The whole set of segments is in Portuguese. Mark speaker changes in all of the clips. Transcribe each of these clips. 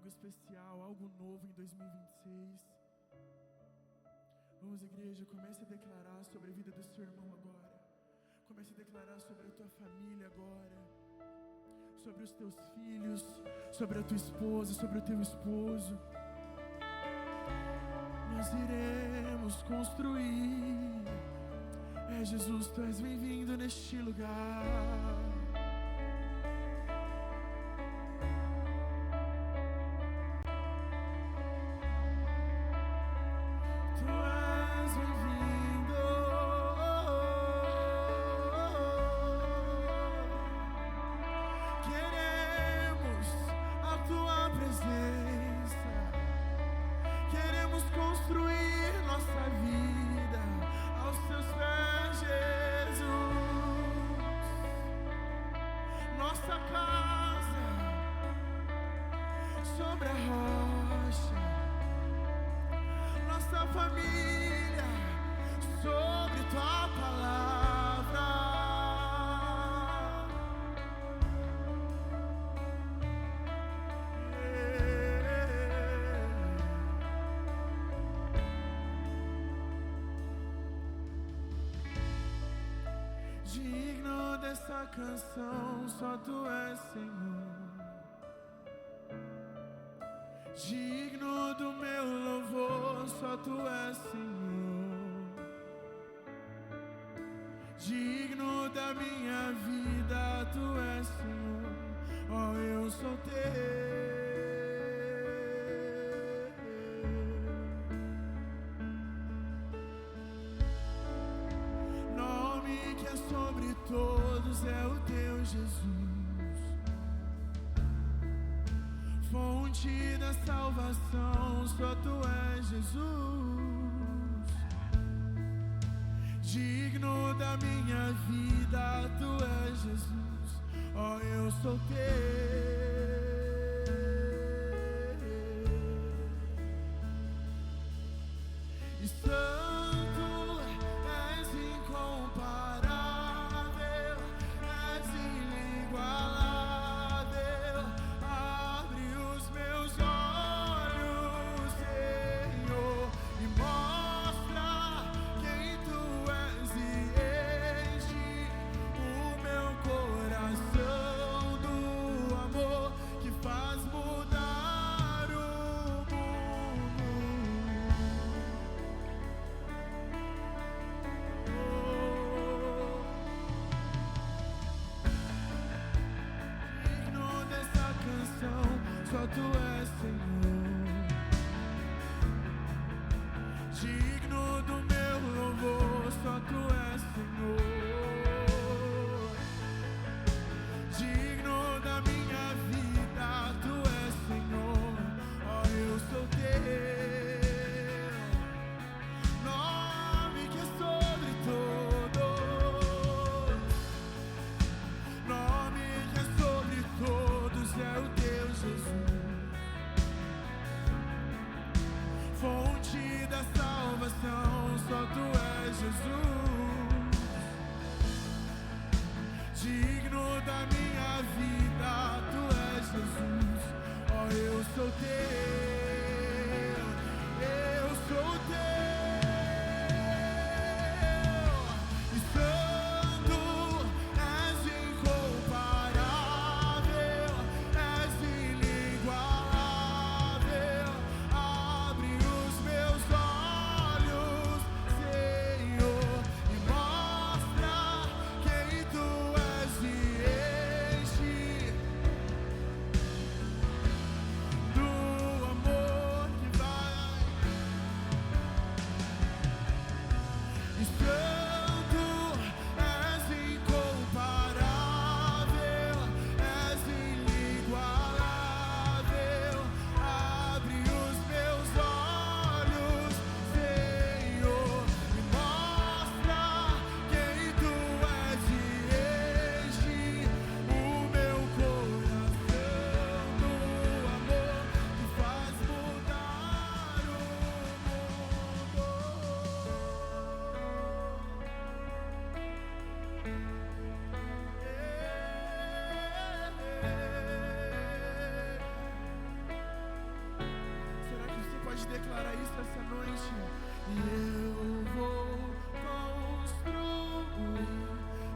Speaker 1: especial, algo novo em 2026. Vamos, igreja, comece a declarar sobre a vida do seu irmão agora. Comece a declarar sobre a tua família agora, sobre os teus filhos, sobre a tua esposa, sobre o teu esposo. Nós iremos construir. Jesus, tu és bem-vindo neste lugar. Canção, só tu és Senhor, digno do meu louvor, só tu és Senhor, digno da minha vida, tu és Senhor, ó, eu sou teu. Nome que é sobre todos é o teu Jesus, fonte da salvação, só tu és Jesus, digno da minha vida, tu és Jesus, ó, eu sou teu. E santo és incomparável, és inigualável, abre os meus olhos, Senhor, e mostra quem tu és e enche o meu coração do amor que faz mudar o mundo. Digno dessa canção, só tu és Senhor, digno do meu louvor, só tu és Senhor, digno da minha vida, tu és Senhor, ó, eu sou teu. Nome que é sobre todos, nome que é sobre todos é o teu Jesus, fonte da salvação, só tu és Jesus, digno da minha vida, tu és Jesus, ó, eu sou teu, eu sou teu. E santo és incomparável, és inigualável, abre os meus olhos, Senhor, e mostra quem tu és e enche declarar isso essa noite. E eu vou construir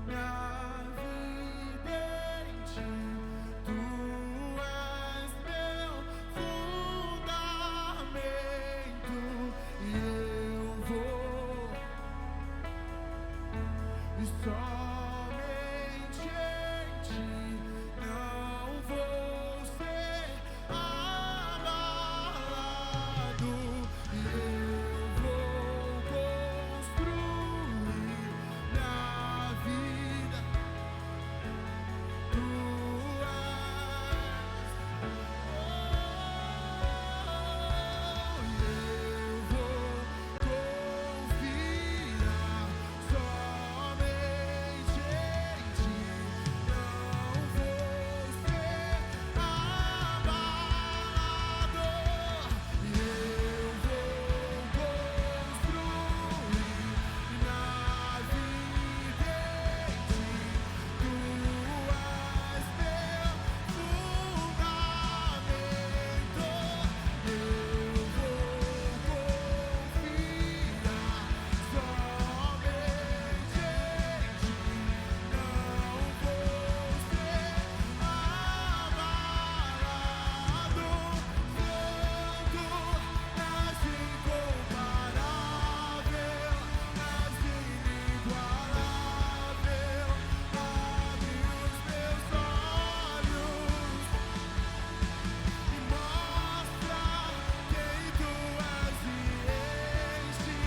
Speaker 1: minha vida em ti. Tu és meu fundamento. E eu vou, e somente em ti não vou ser abalado. E eu vou construir minha vida. Tu és, e eu vou confiar somente em ti. Não vou ser abalado. E eu vou construir minha vida em ti. Tu és meu fundamento. Eu vou confiar somente em ti. Não vou ser abalado. Santo, és incomparável, és inigualável. Abre os meus olhos e mostra quem tu és e enche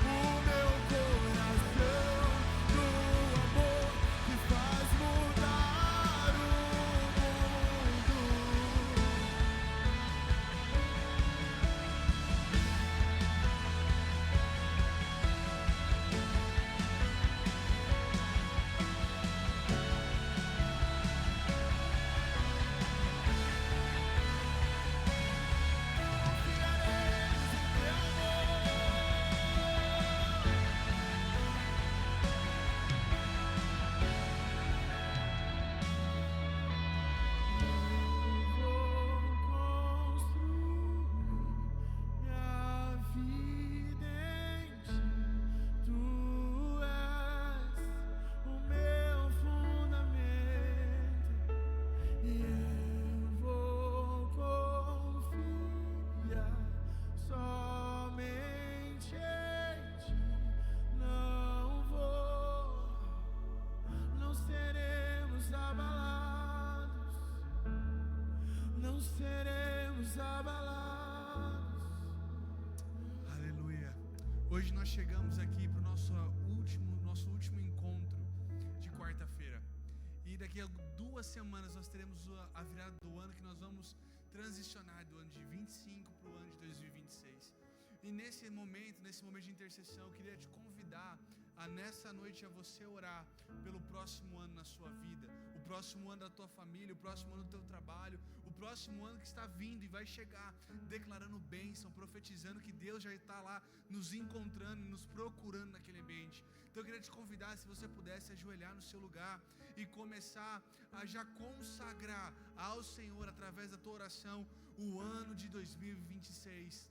Speaker 1: o meu coração do amor que faz mudar o mundo. Confiaremos em teu amor. Eu vou construir minha vida em ti. Tu és o meu fundamento. E eu vou confiar somente em ti. Não seremos abalados. Não seremos abalados. Aleluia. Hoje nós chegamos aqui para o nosso último encontro de quarta-feira. E daqui a 2 semanas nós teremos a virada do ano, que nós vamos transicionar do ano de 25 para o ano de 2026. E nesse momento de intercessão, eu queria te convidar a nessa noite a você orar pelo próximo ano na sua vida, o próximo ano da tua família, o próximo ano do teu trabalho, o próximo ano que está vindo e vai chegar, declarando bênção, profetizando que Deus já está lá nos encontrando, nos procurando naquele ambiente. Então eu queria te convidar, se você pudesse ajoelhar no seu lugar e começar a já consagrar ao Senhor através da tua oração o ano de 2026.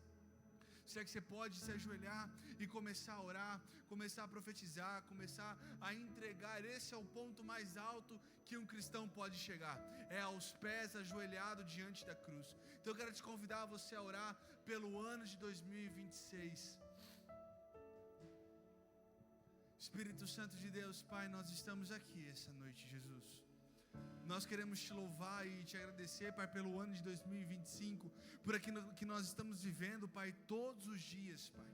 Speaker 1: Será que você pode se ajoelhar e começar a orar, começar a profetizar, começar a entregar? Esse é o ponto mais alto que um cristão pode chegar, é aos pés, ajoelhado diante da cruz. Então eu quero te convidar a você a orar pelo ano de 2026. Espírito Santo de Deus, Pai, nós estamos aqui essa noite, Jesus. Nós queremos te louvar e te agradecer, Pai, pelo ano de 2025, por aquilo que nós estamos vivendo, Pai, todos os dias, Pai.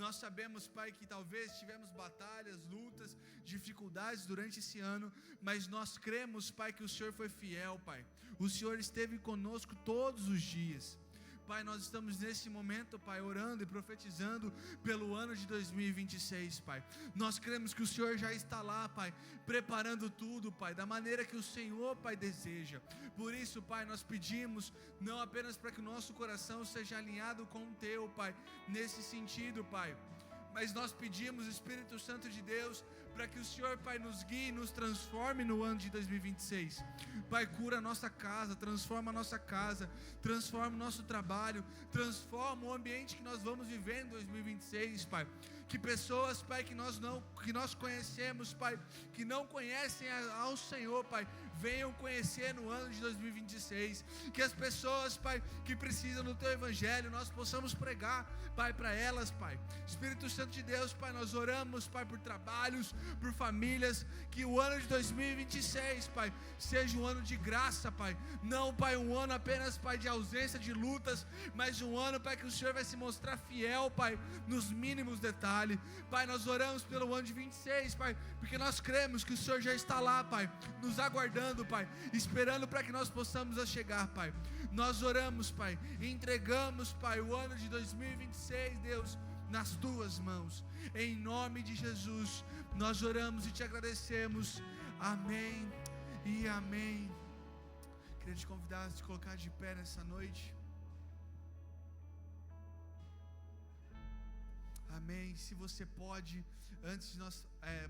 Speaker 1: Nós sabemos, Pai, que talvez tivemos batalhas, lutas, dificuldades durante esse ano, mas nós cremos, Pai, que o Senhor foi fiel, Pai. O Senhor esteve conosco todos os dias. Pai, nós estamos nesse momento, Pai, orando e profetizando pelo ano de 2026, Pai. Nós cremos que o Senhor já está lá, Pai, preparando tudo, Pai, da maneira que o Senhor, Pai, deseja. Por isso, Pai, nós pedimos, não apenas para que o nosso coração seja alinhado com o Teu, Pai, nesse sentido, Pai, mas nós pedimos, Espírito Santo de Deus,
Speaker 2: para que o Senhor, Pai, nos guie e nos transforme no ano de 2026. Pai, cura a nossa casa, transforma a nossa casa, transforma o nosso trabalho, transforma o ambiente que nós vamos viver em 2026, Pai. Que pessoas, Pai, que nós conhecemos, Pai, que não conhecem ao Senhor, Pai, venham conhecer no ano de 2026. Que as pessoas, Pai, que precisam do Teu Evangelho, nós possamos pregar, Pai, para elas, Pai. Espírito Santo de Deus, Pai, nós oramos, Pai, por trabalhos, por famílias. Que o ano de 2026, Pai, seja um ano de graça, Pai. Não, Pai, um ano apenas, Pai, de ausência de lutas, mas um ano, Pai, que o Senhor vai se mostrar fiel, Pai, nos mínimos detalhes. Pai, nós oramos pelo ano de 26, Pai, porque nós cremos que o Senhor já está lá, Pai, nos aguardando, Pai, esperando para que nós possamos chegar, Pai. Nós oramos, Pai, e entregamos, Pai, o ano de 2026, Deus, nas Tuas mãos. Em nome de Jesus, nós oramos e Te agradecemos. Amém e amém. Queria te convidar a se colocar de pé nessa noite. Amém. Se você pode, antes de nós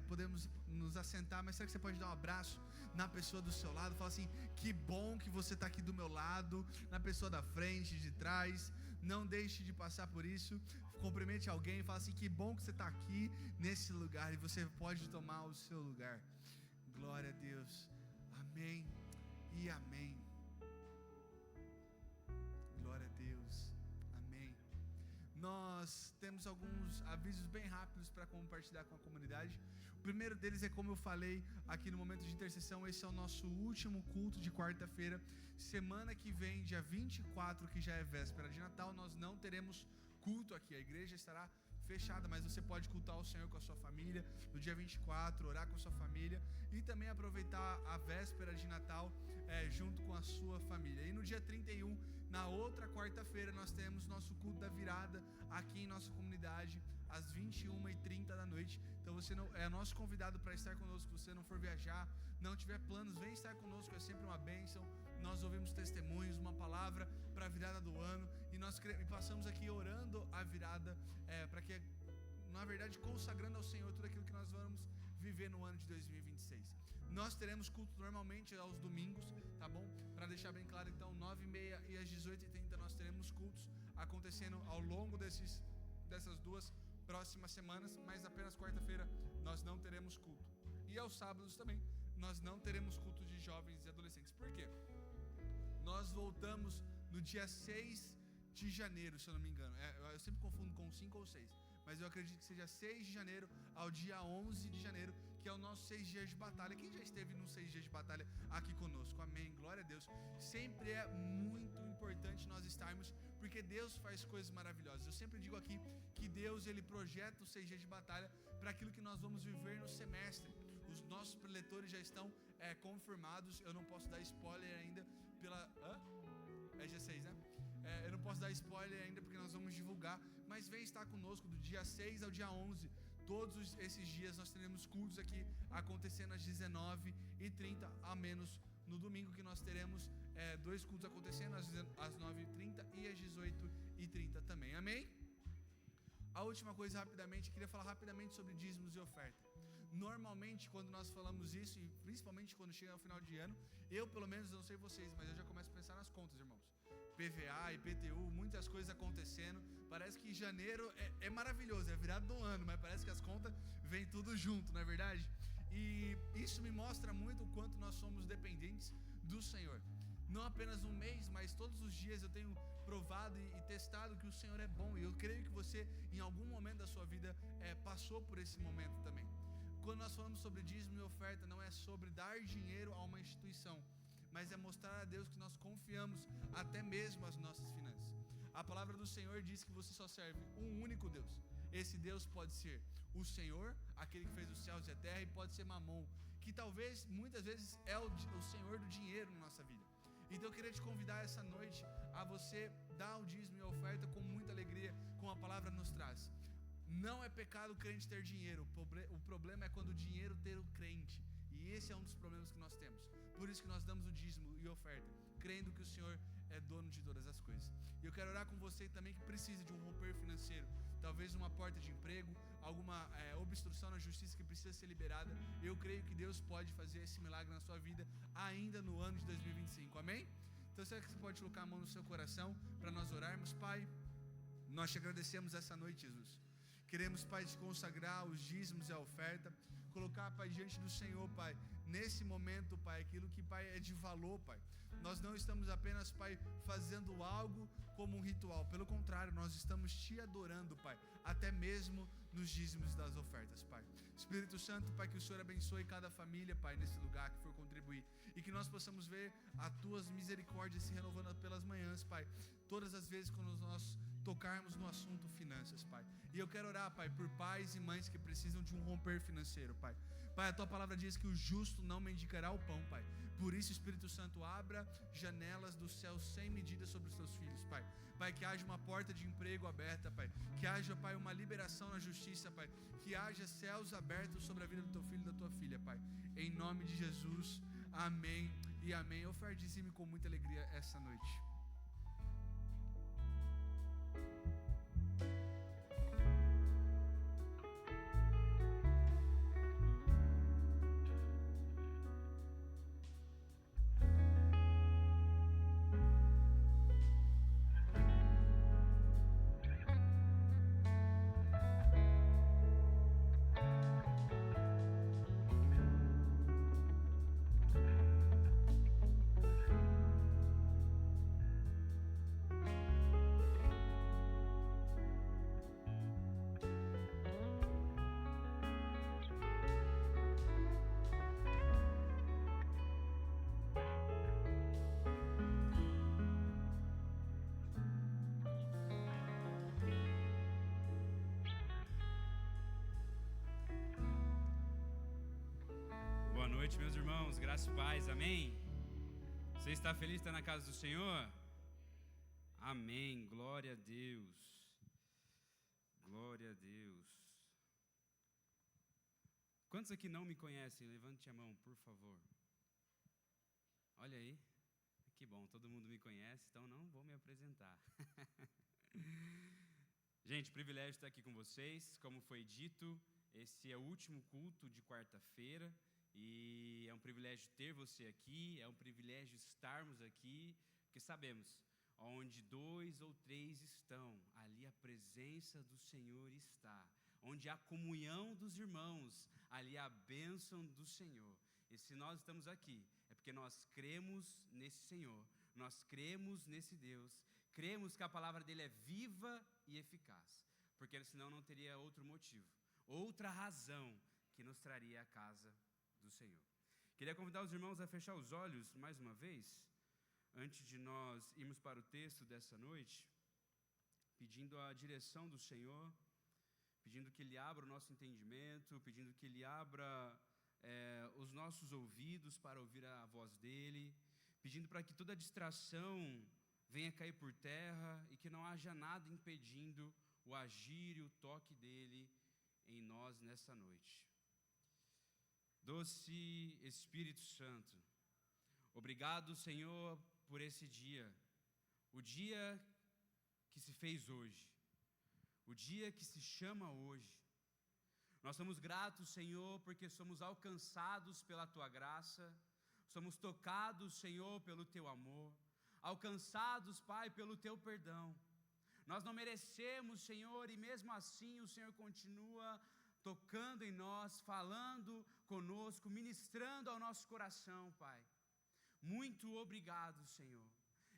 Speaker 2: podemos nos assentar, mas será que você pode dar um abraço na pessoa do seu lado? Fala assim: que bom que você está aqui do meu lado, na pessoa da frente, de trás. Não deixe de passar por isso. Cumprimente alguém, fala assim: que bom que você está aqui nesse lugar e você pode tomar o seu lugar. Glória a Deus. Amém e amém. Glória a Deus. Amém. Nós temos alguns avisos bem rápidos para compartilhar com a comunidade. O primeiro deles é, como eu falei aqui no momento de intercessão, esse é o nosso último culto de quarta-feira. Semana que vem, dia 24, que já é véspera de Natal, nós não teremos culto aqui. A igreja estará fechada, mas você pode cultuar o Senhor com a sua família no dia 24, orar com a sua família e também aproveitar a véspera de Natal junto com a sua família. E no dia 31, na outra quarta-feira, nós temos nosso culto da virada aqui em nossa comunidade às 21h30 da noite. Então você é nosso convidado para estar conosco. Se você não for viajar, não tiver planos, vem estar conosco, é sempre uma bênção. Nós ouvimos testemunhos, uma palavra para a virada do ano, e nós passamos aqui orando a virada, para que, na verdade, consagrando ao Senhor tudo aquilo que nós vamos viver no ano de 2026. Nós teremos culto normalmente aos domingos, tá bom? Para deixar bem claro, então, 9h30 e às 18h30 nós teremos cultos acontecendo ao longo dessas 2 próximas semanas, mas apenas quarta-feira nós não teremos culto. E aos sábados também nós não teremos culto de jovens e adolescentes. Por quê? Nós voltamos no dia 6 de janeiro, se eu não me engano. Eu sempre confundo com 5 ou 6, mas eu acredito que seja 6 de janeiro ao dia 11 de janeiro, que é o nosso 6 dias de batalha. Quem já esteve nos 6 dias de batalha aqui conosco? Amém, glória a Deus. Sempre é muito importante nós estarmos, porque Deus faz coisas maravilhosas. Eu sempre digo aqui que Deus, Ele projeta os 6 dias de batalha para aquilo que nós vamos viver no semestre. Os nossos preletores já estão confirmados. Eu não posso dar spoiler ainda é dia 6, né? Eu não posso dar spoiler ainda porque nós vamos divulgar, mas vem estar conosco do dia 6 ao dia 11. Todos esses dias nós teremos cultos aqui acontecendo às 19h30, a menos no domingo, que nós teremos 2 cultos acontecendo às 9h30 e às 18h30 também. Amém? A última coisa, rapidamente, queria falar rapidamente sobre dízimos e oferta. Normalmente, quando nós falamos isso, e principalmente quando chega ao final de ano, eu, pelo menos, não sei vocês, mas eu já começo a pensar nas contas, irmãos. PVA, IPTU, muitas coisas acontecendo. Parece que janeiro é maravilhoso, é virado do ano, mas parece que as contas vêm tudo junto, não é verdade? E isso me mostra muito o quanto nós somos dependentes do Senhor. Não apenas um mês, mas todos os dias eu tenho provado e testado que o Senhor é bom. E eu creio que você, em algum momento da sua vida, passou por esse momento também. Quando nós falamos sobre dízimo e oferta, não é sobre dar dinheiro a uma instituição, mas é mostrar a Deus que nós confiamos até mesmo as nossas finanças. A palavra do Senhor diz que você só serve um único Deus. Esse Deus pode ser o Senhor, aquele que fez os céus e a terra, e pode ser Mamon, que talvez, muitas vezes, é o Senhor do dinheiro na nossa vida. Então eu queria te convidar essa noite a você dar o dízimo e a oferta com muita alegria, como a palavra nos traz. Não é pecado o crente ter dinheiro, o problema é quando o dinheiro ter o crente. E esse é um dos problemas que nós temos. Por isso que nós damos o dízimo e oferta, crendo que o Senhor é dono de todas as coisas. E eu quero orar com você também que precisa de um romper financeiro, talvez uma porta de emprego, alguma obstrução na justiça que precisa ser liberada, eu creio que Deus pode fazer esse milagre na sua vida ainda no ano de 2025, amém? Então será que você pode colocar a mão no seu coração para nós orarmos? Pai, nós te agradecemos essa noite, Jesus. Queremos, Pai, te consagrar os dízimos e a oferta, colocar, Pai, diante do Senhor, Pai, nesse momento, Pai, aquilo que, Pai, é de valor, Pai. Nós não estamos apenas, Pai, fazendo algo como um ritual, pelo contrário, nós estamos te adorando, Pai, até mesmo nos dízimos das ofertas, Pai. Espírito Santo, Pai, que o Senhor abençoe cada família, Pai, nesse lugar que for contribuir, e que nós possamos ver as tuas misericórdias se renovando pelas manhãs, Pai, todas as vezes quando nós tocarmos no assunto finanças, Pai. E eu quero orar, Pai, por pais e mães que precisam de um romper financeiro, Pai. Pai, a tua palavra diz que o justo não mendigará o pão, Pai. Por isso, Espírito Santo, abra janelas do céu sem medida sobre os teus filhos, Pai. Pai, que haja uma porta de emprego aberta, Pai. Que haja, Pai, uma liberação na justiça, Pai. Que haja céus abertos sobre a vida do teu filho e da tua filha, Pai. Em nome de Jesus, amém e amém. Oferte-me com muita alegria essa noite.
Speaker 3: Boa noite, meus irmãos, graça e paz, amém? Você está feliz de estar na casa do Senhor? Amém, glória a Deus, glória a Deus. Quantos aqui não me conhecem? Levante a mão, por favor. Olha aí, que bom, todo mundo me conhece, então não vou me apresentar. Gente, privilégio estar aqui com vocês. Como foi dito, esse é o último culto de quarta-feira. E é um privilégio ter você aqui, é um privilégio estarmos aqui, porque sabemos, onde 2 ou 3 estão, ali a presença do Senhor está. Onde há comunhão dos irmãos, ali a bênção do Senhor. E se nós estamos aqui, é porque nós cremos nesse Senhor, nós cremos nesse Deus, cremos que a palavra dele é viva e eficaz, porque senão não teria outro motivo, outra razão que nos traria à casa do Senhor. Queria convidar os irmãos a fechar os olhos mais uma vez, antes de nós irmos para o texto dessa noite, pedindo a direção do Senhor, pedindo que Ele abra o nosso entendimento, pedindo que Ele abra os nossos ouvidos para ouvir a voz dEle, pedindo para que toda distração venha cair por terra e que não haja nada impedindo o agir e o toque dEle em nós nessa noite. Doce Espírito Santo, obrigado, Senhor, por esse dia, o dia que se fez hoje, o dia que se chama hoje. Nós somos gratos, Senhor, porque somos alcançados pela Tua graça, somos tocados, Senhor, pelo Teu amor, alcançados, Pai, pelo Teu perdão. Nós não merecemos, Senhor, e mesmo assim o Senhor continua tocando em nós, falando conosco, ministrando ao nosso coração, Pai. Muito obrigado, Senhor.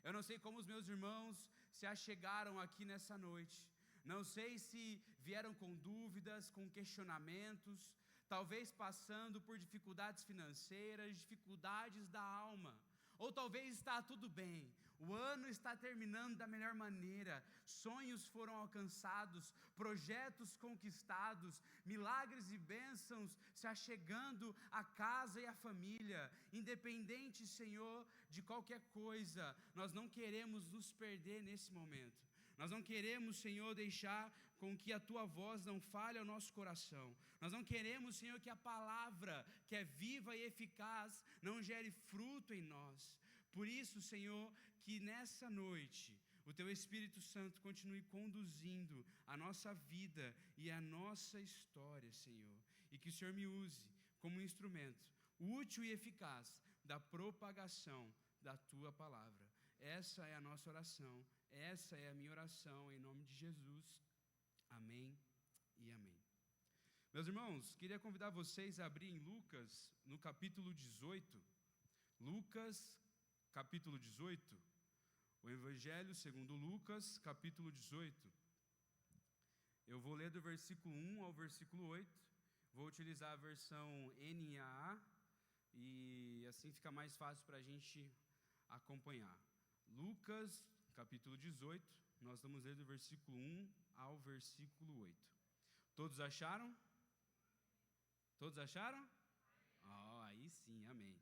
Speaker 3: Eu não sei como os meus irmãos se achegaram aqui nessa noite. Não sei se vieram com dúvidas, com questionamentos, talvez passando por dificuldades financeiras, dificuldades da alma. Ou talvez está tudo bem, o ano está terminando da melhor maneira, sonhos foram alcançados, projetos conquistados, milagres e bênçãos se achegando à casa e à família. Independente, Senhor, de qualquer coisa, nós não queremos nos perder nesse momento. Nós não queremos, Senhor, deixar com que a Tua voz não fale ao nosso coração. Nós não queremos, Senhor, que a palavra, que é viva e eficaz, não gere fruto em nós. Por isso, Senhor, que nessa noite o Teu Espírito Santo continue conduzindo a nossa vida e a nossa história, Senhor, e que o Senhor me use como um instrumento útil e eficaz da propagação da Tua Palavra. Essa é a nossa oração, essa é a minha oração, em nome de Jesus. Amém e amém. Meus irmãos, queria convidar vocês a abrir em Lucas, no capítulo 18. Lucas, capítulo 18. O Evangelho segundo Lucas, capítulo 18. Eu vou ler do versículo 1 ao versículo 8. Vou utilizar a versão NAA e assim fica mais fácil para a gente acompanhar. Lucas, capítulo 18. Nós vamos ler do versículo 1 ao versículo 8. Todos acharam? Todos acharam? Aí sim, amém.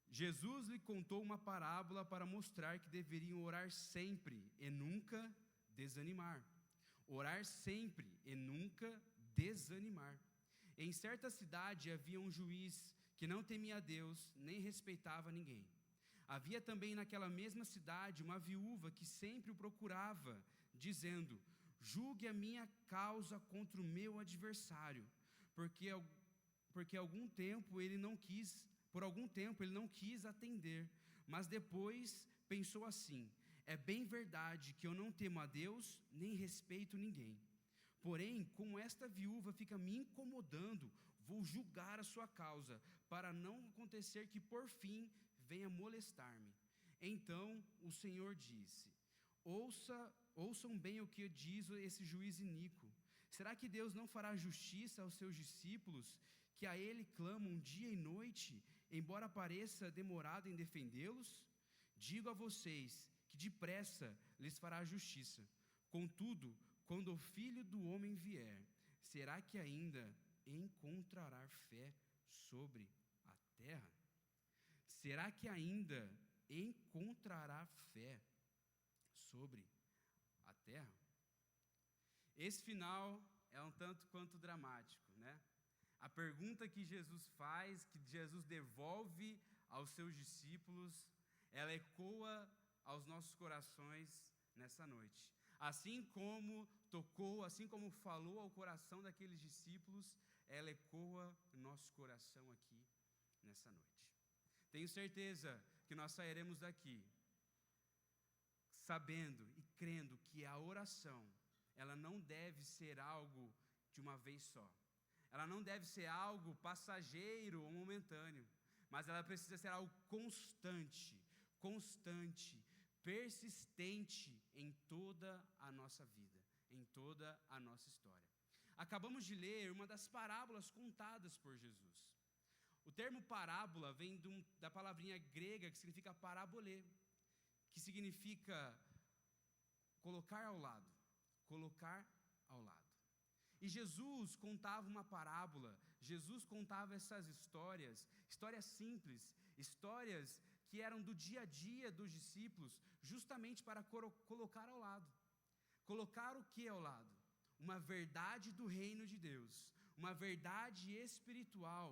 Speaker 3: Jesus lhe contou uma parábola para mostrar que deveriam orar sempre e nunca desanimar. Orar sempre e nunca desanimar. Em certa cidade havia um juiz que não temia a Deus, nem respeitava ninguém. Havia também naquela mesma cidade uma viúva que sempre o procurava, dizendo: julgue a minha causa contra o meu adversário, porque algum tempo ele não quis, por algum tempo ele não quis atender, mas depois pensou assim: é bem verdade que eu não temo a Deus, nem respeito ninguém. Porém, como esta viúva fica me incomodando, vou julgar a sua causa, para não acontecer que por fim venha molestar-me. Então o Senhor disse: ouçam bem o que diz esse juiz iníquo. Será que Deus não fará justiça aos seus discípulos, que a Ele clamam dia e noite, embora pareça demorado em defendê-los? Digo a vocês que depressa lhes fará justiça. Contudo, quando o Filho do Homem vier, será que ainda encontrará fé sobre a terra? Será que ainda encontrará fé sobre a terra? Esse final é um tanto quanto dramático, né? A pergunta que Jesus faz, que Jesus devolve aos seus discípulos, ela ecoa aos nossos corações nessa noite. Assim como tocou, assim como falou ao coração daqueles discípulos, ela ecoa no nosso coração aqui nessa noite. Tenho certeza que nós sairemos daqui sabendo e crendo que a oração, ela não deve ser algo de uma vez só. Ela não deve ser algo passageiro ou momentâneo, mas ela precisa ser algo constante, persistente em toda a nossa vida, em toda a nossa história. Acabamos de ler uma das parábolas contadas por Jesus. O termo parábola vem da palavrinha grega que significa parabolê, que significa colocar ao lado, colocar ao lado. E Jesus contava uma parábola, Jesus contava essas histórias simples, histórias que eram do dia a dia dos discípulos, justamente para colocar ao lado. Colocar o que ao lado? Uma verdade do reino de Deus, uma verdade espiritual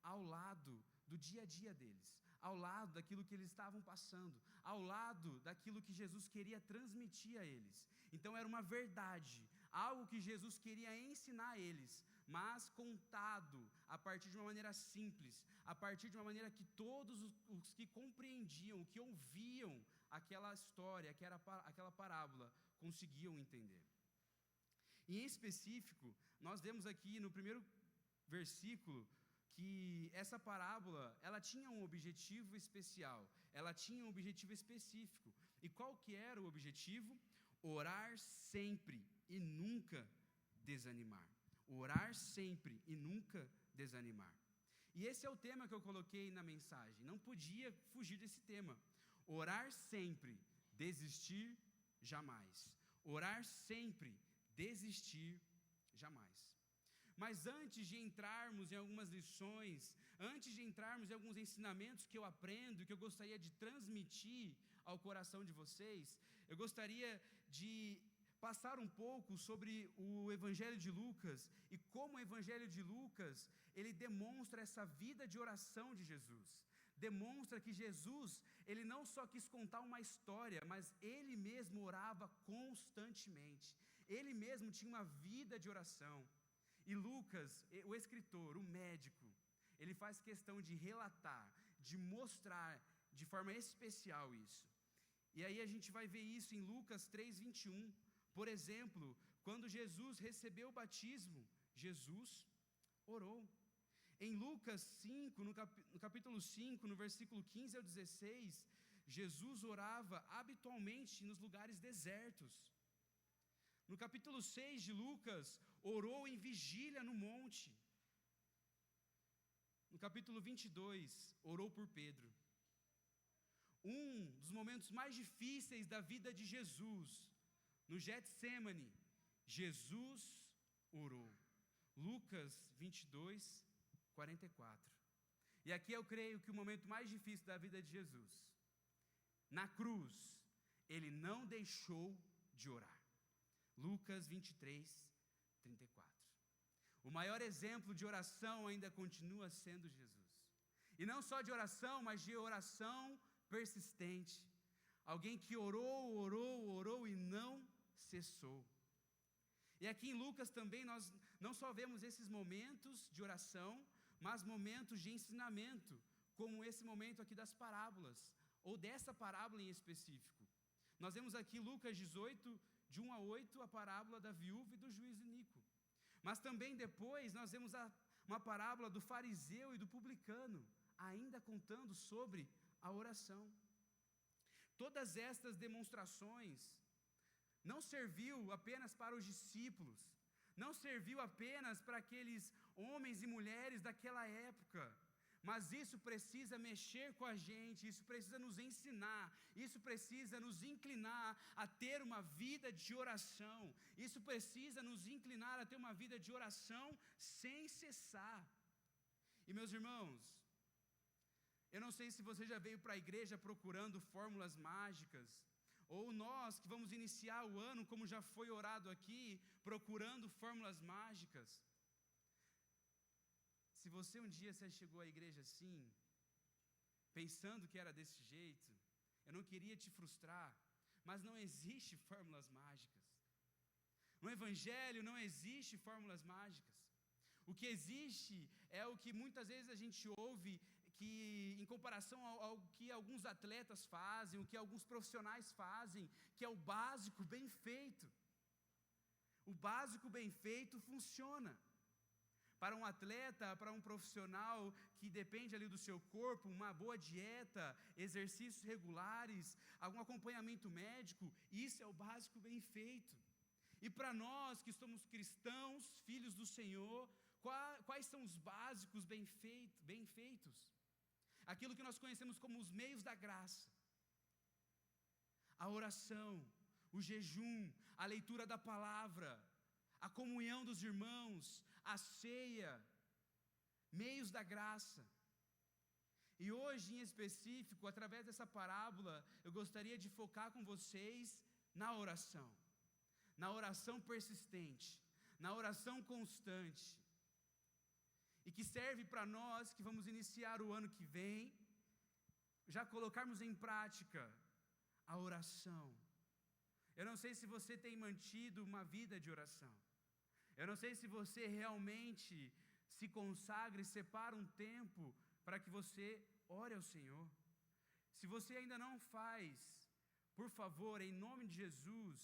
Speaker 3: ao lado do dia a dia deles, ao lado daquilo que eles estavam passando, ao lado daquilo que Jesus queria transmitir a eles. Então era uma verdade, algo que Jesus queria ensinar a eles, mas contado a partir de uma maneira simples, a partir de uma maneira que todos os que compreendiam, que ouviam aquela história, aquela parábola, conseguiam entender. E em específico, nós vemos aqui no primeiro versículo que essa parábola, ela tinha um objetivo especial, ela tinha um objetivo específico. E qual que era o objetivo? Orar sempre e nunca desanimar. Orar sempre e nunca desanimar. E esse é o tema que eu coloquei na mensagem, não podia fugir desse tema. Orar sempre, desistir jamais. Orar sempre, desistir jamais. Mas antes de entrarmos em algumas lições, antes de entrarmos em alguns ensinamentos que eu aprendo, que eu gostaria de transmitir ao coração de vocês, eu gostaria de passar um pouco sobre o Evangelho de Lucas e como o Evangelho de Lucas, ele demonstra essa vida de oração de Jesus, demonstra que Jesus, ele não só quis contar uma história, mas ele mesmo orava constantemente. Ele mesmo tinha uma vida de oração. E Lucas, o escritor, o médico, ele faz questão de relatar, de mostrar de forma especial isso. E aí a gente vai ver isso em Lucas 3:21. Por exemplo, quando Jesus recebeu o batismo, Jesus orou. Em Lucas 5, no capítulo 5, no versículo 15 ao 16, Jesus orava habitualmente nos lugares desertos. No capítulo 6 de Lucas, orou em vigília no monte. No capítulo 22, orou por Pedro. Um dos momentos mais difíceis da vida de Jesus, no Getsemane, Jesus orou. Lucas 22, 44. E aqui eu creio que o momento mais difícil da vida de Jesus, na cruz, ele não deixou de orar. Lucas 23, 34. O maior exemplo de oração ainda continua sendo Jesus. E não só de oração, mas de oração persistente. Alguém que orou e não cessou. E aqui em Lucas também nós não só vemos esses momentos de oração, mas momentos de ensinamento, como esse momento aqui das parábolas, ou dessa parábola em específico. Nós vemos aqui Lucas 18, de 1 a 8, a parábola da viúva e do juiz iníquo. Mas também depois nós vemos uma parábola do fariseu e do publicano, ainda contando sobre a oração. Todas estas demonstrações não serviu apenas para os discípulos, não serviu apenas para aqueles homens e mulheres daquela época, mas isso precisa mexer com a gente, isso precisa nos ensinar, isso precisa nos inclinar a ter uma vida de oração, isso precisa nos inclinar a ter uma vida de oração sem cessar. E meus irmãos, eu não sei se você já veio para a igreja procurando fórmulas mágicas, ou nós que vamos iniciar o ano, como já foi orado aqui, procurando fórmulas mágicas. Se você um dia chegou à igreja assim, pensando que era desse jeito, eu não queria te frustrar, mas não existe fórmulas mágicas. No Evangelho não existe fórmulas mágicas. O que existe é o que muitas vezes a gente ouve, que em comparação ao que alguns atletas fazem, o que alguns profissionais fazem, que é o básico bem feito. O básico bem feito funciona. Para um atleta, para um profissional que depende ali do seu corpo, uma boa dieta, exercícios regulares, algum acompanhamento médico, isso é o básico bem feito. E para nós que somos cristãos, filhos do Senhor, quais são os básicos bem feitos? Aquilo que nós conhecemos como os meios da graça. A oração, o jejum, a leitura da palavra, a comunhão dos irmãos, a ceia, meios da graça. E hoje em específico, através dessa parábola, eu gostaria de focar com vocês na oração persistente, na oração constante, e que serve para nós que vamos iniciar o ano que vem, já colocarmos em prática a oração. Eu não sei se você tem mantido uma vida de oração. Eu não sei se você realmente se consagra e separa um tempo para que você ore ao Senhor. Se você ainda não faz, por favor, em nome de Jesus,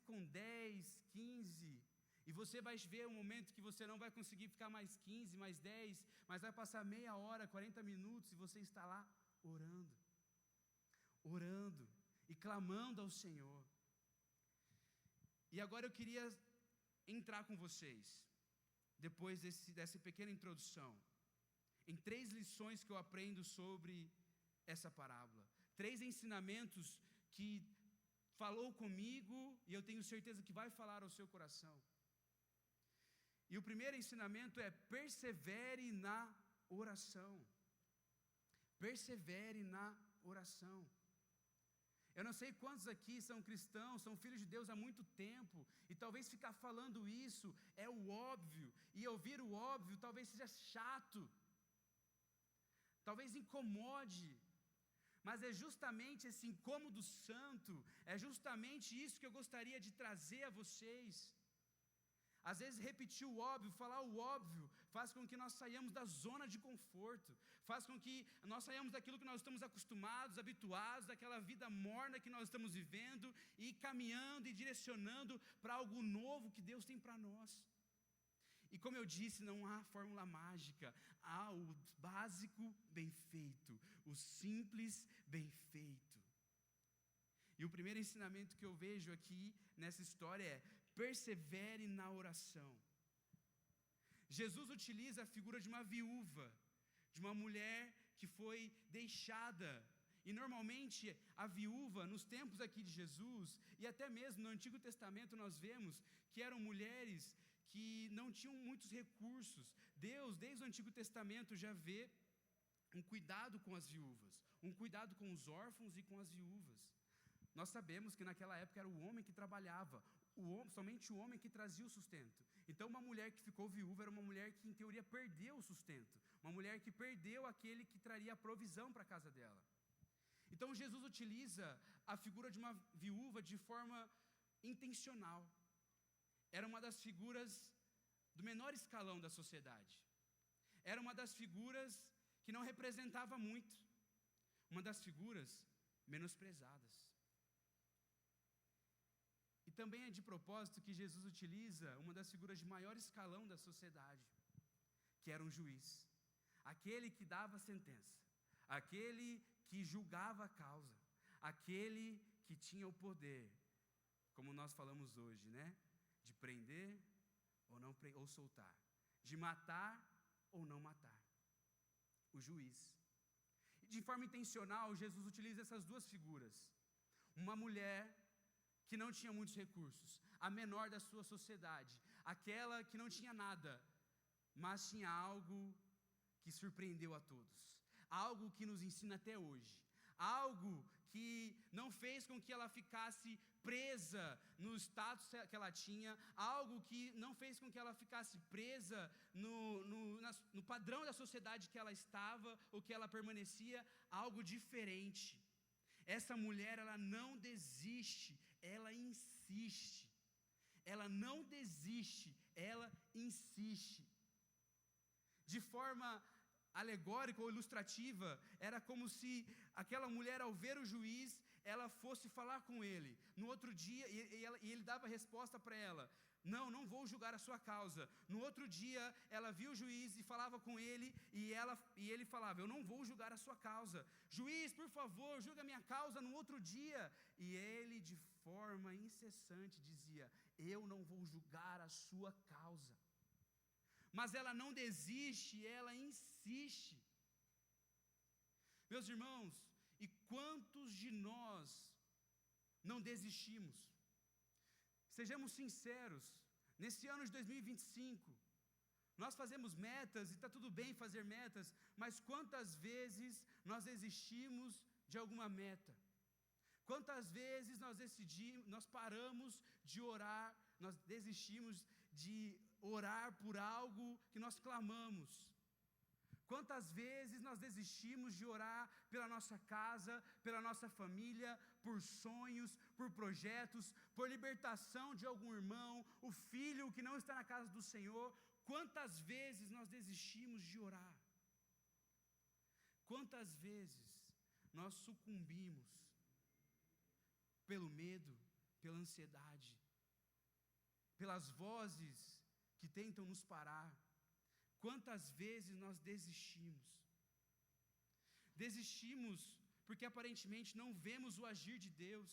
Speaker 3: com 10, 15, e você vai ver um momento que você não vai conseguir ficar mais 15, mais 10, mas vai passar meia hora, 40 minutos, e você está lá orando e clamando ao Senhor. E agora eu queria entrar com vocês, depois dessa pequena introdução, em 3 lições que eu aprendo sobre essa parábola. 3 ensinamentos que falou comigo e eu tenho certeza que vai falar ao seu coração. E o primeiro ensinamento é: persevere na oração. Persevere na oração. Eu não sei quantos aqui são cristãos, são filhos de Deus há muito tempo, e talvez ficar falando isso é o óbvio, e ouvir o óbvio talvez seja chato. talvez incomode, mas é justamente esse incômodo santo, é justamente isso que eu gostaria de trazer a vocês. Às vezes repetir o óbvio, falar o óbvio, faz com que nós saiamos da zona de conforto, faz com que nós saiamos daquilo que nós estamos acostumados, habituados, daquela vida morna que nós estamos vivendo, e caminhando e direcionando para algo novo que Deus tem para nós. E como eu disse, não há fórmula mágica, há o básico bem feito, o simples bem feito. E o primeiro ensinamento que eu vejo aqui nessa história é: persevere na oração. Jesus utiliza a figura de uma viúva, de uma mulher que foi deixada. E normalmente a viúva, nos tempos aqui de Jesus, e até mesmo no Antigo Testamento nós vemos que eram mulheres que não tinham muitos recursos. Deus, desde o Antigo Testamento, já vê um cuidado com as viúvas, um cuidado com os órfãos e com as viúvas. Nós sabemos que naquela época era o homem que trabalhava, somente o homem que trazia o sustento. Então uma mulher que ficou viúva era uma mulher que em teoria perdeu o sustento, uma mulher que perdeu aquele que traria a provisão para a casa dela. Então Jesus utiliza a figura de uma viúva de forma intencional. Era uma das figuras do menor escalão da sociedade. Era uma das figuras que não representava muito, uma das figuras menosprezadas. E também é de propósito que Jesus utiliza uma das figuras de maior escalão da sociedade, que era um juiz, aquele que dava a sentença, aquele que julgava a causa, aquele que tinha o poder, como nós falamos hoje, né? De prender ou soltar, de matar ou não matar. O juiz. E de forma intencional, Jesus utiliza essas duas figuras. Uma mulher que não tinha muitos recursos, a menor da sua sociedade, aquela que não tinha nada, mas tinha algo que surpreendeu a todos, algo que nos ensina até hoje, algo que não fez com que ela ficasse presa no status que ela tinha, algo que não fez com que ela ficasse presa no padrão da sociedade que ela estava, ou que ela permanecia, algo diferente. Essa mulher, ela não desiste, ela insiste. Ela não desiste, ela insiste. De forma alegórica ou ilustrativa, era como se aquela mulher, ao ver o juiz, ela fosse falar com ele. No outro dia, e ele dava resposta para ela: não vou julgar a sua causa. No outro dia, ela viu o juiz e falava com ele, e ele falava: eu não vou julgar a sua causa. Juiz, por favor, julga a minha causa no outro dia. E ele, de forma incessante, dizia: eu não vou julgar a sua causa. Mas ela não desiste, ela insiste. Meus irmãos, e quantos de nós não desistimos? Sejamos sinceros, nesse ano de 2025, nós fazemos metas, e está tudo bem fazer metas, mas quantas vezes nós desistimos de alguma meta? Quantas vezes nós paramos de orar, nós desistimos de orar por algo que nós clamamos? Quantas vezes nós desistimos de orar pela nossa casa, pela nossa família, por sonhos, por projetos, por libertação de algum irmão, o filho que não está na casa do Senhor? Quantas vezes nós desistimos de orar? Quantas vezes nós sucumbimos pelo medo, pela ansiedade, pelas vozes que tentam nos parar? Quantas vezes nós desistimos? Desistimos porque aparentemente não vemos o agir de Deus.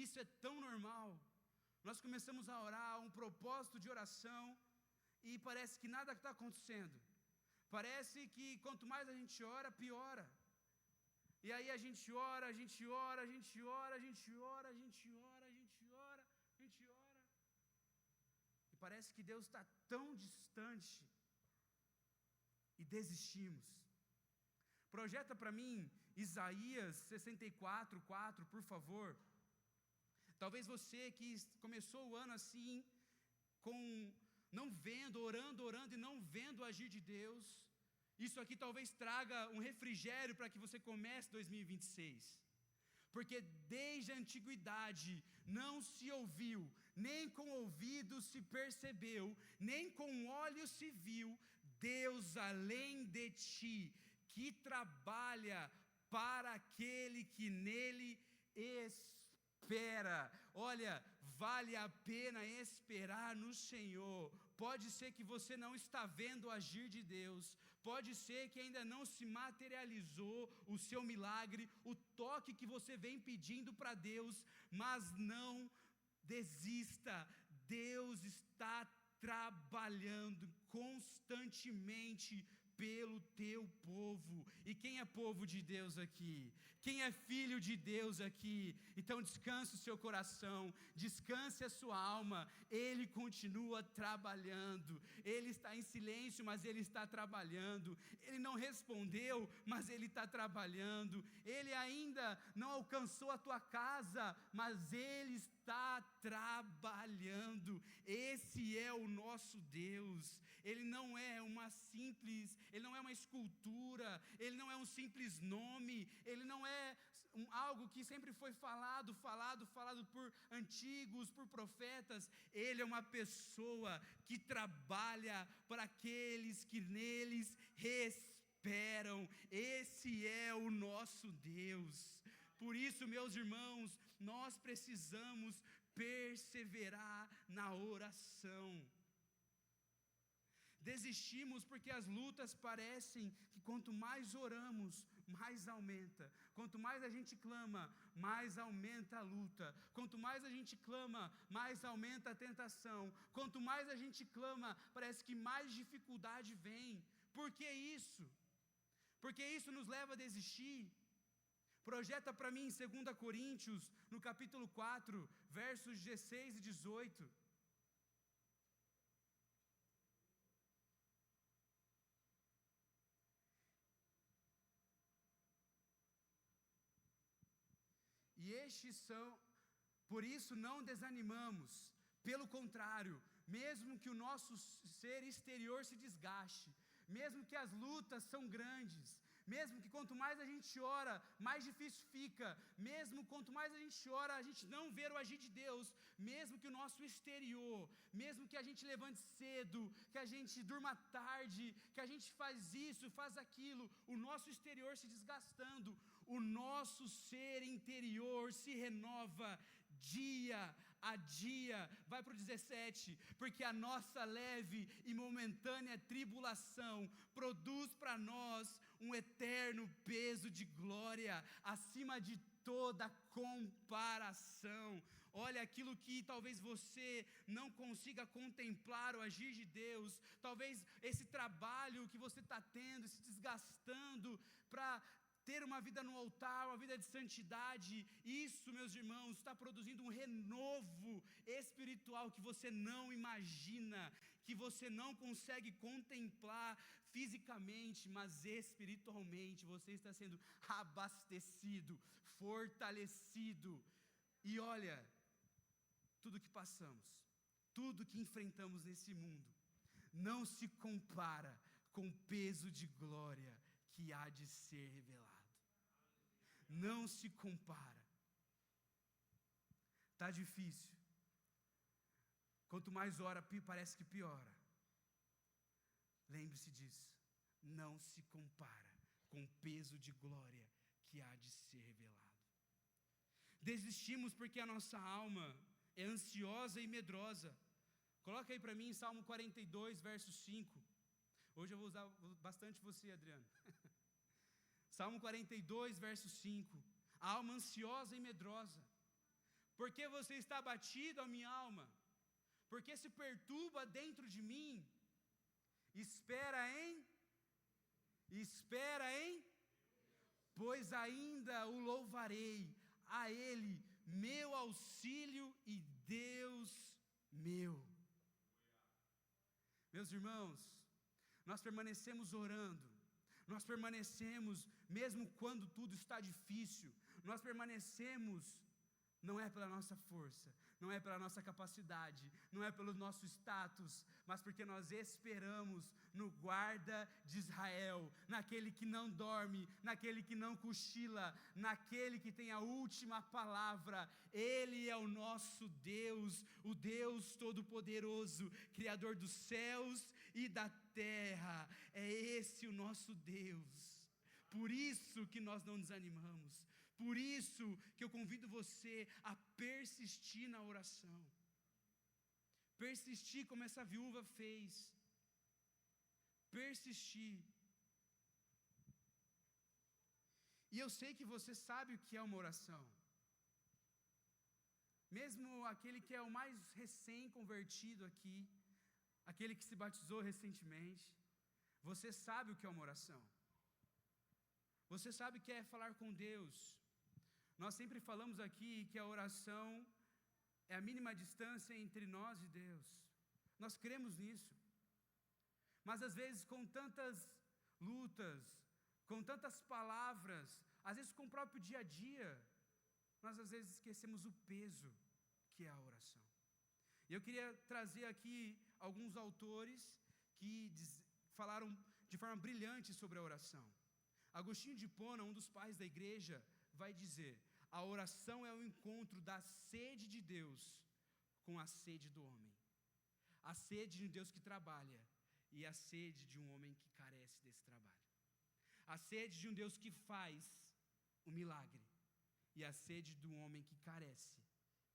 Speaker 3: Isso é tão normal. Nós começamos a orar, um propósito de oração, e parece que nada está acontecendo. Parece que quanto mais a gente ora, piora. E aí a gente ora, a gente ora, a gente ora, a gente ora, a gente ora, a gente ora, a gente ora. E parece que Deus está tão distante. E desistimos. Projeta para mim Isaías 64:4, por favor. Talvez você que começou o ano assim, não vendo, orando e não vendo o agir de Deus, Isso aqui talvez traga um refrigério para que você comece 2026. Porque desde a antiguidade não se ouviu, nem com ouvido se percebeu, nem com olhos se viu, Deus além de ti, que trabalha para aquele que nele espera. Olha, vale a pena esperar no Senhor. Pode ser que você não está vendo o agir de Deus, pode ser que ainda não se materializou o seu milagre, o toque que você vem pedindo para Deus, mas não desista, Deus está trabalhando constantemente pelo teu povo. E quem é povo de Deus aqui? Quem é filho de Deus aqui? Então descanse o seu coração, descanse a sua alma, Ele continua trabalhando, Ele está em silêncio, mas Ele está trabalhando, Ele não respondeu, mas Ele está trabalhando, Ele ainda não alcançou a tua casa, mas Ele está trabalhando. Esse é o nosso Deus. Ele não é Ele não é uma escultura, Ele não é um simples nome, Ele não é algo que sempre foi falado por antigos, por profetas. Ele é uma pessoa que trabalha para aqueles que neles esperam. Esse é o nosso Deus. Por isso, meus irmãos, nós precisamos perseverar na oração. Desistimos porque as lutas parecem que quanto mais oramos, mais aumenta. Quanto mais a gente clama, mais aumenta a luta. Quanto mais a gente clama, mais aumenta a tentação. Quanto mais a gente clama, parece que mais dificuldade vem. Por que isso? Porque isso nos leva a desistir. Projeta para mim em 2 Coríntios, no capítulo 4, versos 16 e 18. E estes são, por isso não desanimamos, pelo contrário, mesmo que o nosso ser exterior se desgaste, mesmo que as lutas são grandes, mesmo que quanto mais a gente ora, mais difícil fica, mesmo quanto mais a gente ora, a gente não vê o agir de Deus, mesmo que o nosso exterior, mesmo que a gente levante cedo, que a gente durma tarde, que a gente faz isso, faz aquilo, o nosso exterior se desgastando, o nosso ser interior se renova dia a dia. Vai para o 17, porque a nossa leve e momentânea tribulação produz para nós um eterno peso de glória, acima de toda comparação. Olha, aquilo que talvez você não consiga contemplar o agir de Deus, talvez esse trabalho que você está tendo, se desgastando para ter uma vida no altar, uma vida de santidade, isso, meus irmãos, está produzindo um renovo espiritual que você não imagina, que você não consegue contemplar fisicamente, mas espiritualmente você está sendo abastecido, fortalecido. E olha, tudo que passamos, tudo que enfrentamos nesse mundo, não se compara com o peso de glória que há de ser revelado. Não se compara. Está difícil. Quanto mais ora, parece que piora. Lembre-se disso. Não se compara com o peso de glória que há de ser revelado. Desistimos porque a nossa alma é ansiosa e medrosa. Coloca aí para mim Salmo 42, verso 5. Hoje eu vou usar bastante você, Adriano. Salmo 42, verso 5. A alma ansiosa e medrosa. Por que você está abatido, a minha alma? Por que se perturba dentro de mim? Espera em, pois ainda o louvarei, a Ele, meu auxílio e Deus meu. Meus irmãos, nós permanecemos orando, nós permanecemos mesmo quando tudo está difícil, nós permanecemos não é pela nossa força, não é pela nossa capacidade, não é pelo nosso status, mas porque nós esperamos no guarda de Israel, naquele que não dorme, naquele que não cochila, naquele que tem a última palavra. Ele é o nosso Deus, o Deus Todo-Poderoso, Criador dos céus e da terra. É esse o nosso Deus. Por isso que nós não desanimamos. Por isso que eu convido você a persistir na oração. Persistir como essa viúva fez. Persistir. E eu sei que você sabe o que é uma oração. Mesmo aquele que é o mais recém-convertido aqui, aquele que se batizou recentemente, você sabe o que é uma oração. Você sabe o que é falar com Deus. Nós sempre falamos aqui que a oração é a mínima distância entre nós e Deus. Nós cremos nisso. Mas às vezes com tantas lutas, com tantas palavras, às vezes com o próprio dia a dia, nós às vezes esquecemos o peso que é a oração. E eu queria trazer aqui alguns autores que falaram de forma brilhante sobre a oração. Agostinho de Hipona, um dos pais da igreja, vai dizer: a oração é o encontro da sede de Deus com a sede do homem. A sede de um Deus que trabalha e a sede de um homem que carece desse trabalho. A sede de um Deus que faz o milagre e a sede de um homem que carece,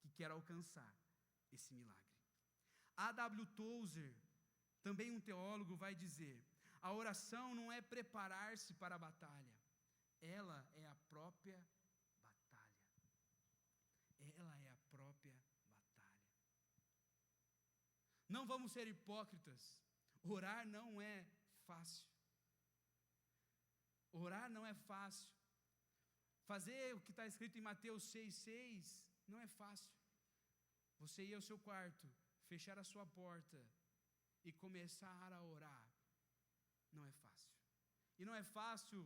Speaker 3: que quer alcançar esse milagre. A.W. Tozer, também um teólogo, vai dizer: a oração não é preparar-se para a batalha, ela é a própria batalha. Ela é a própria batalha. Não vamos ser hipócritas. Orar não é fácil. Orar não é fácil. Fazer o que está escrito em Mateus 6,6 não é fácil. Você ir ao seu quarto, fechar a sua porta e começar a orar, não é fácil. E não é fácil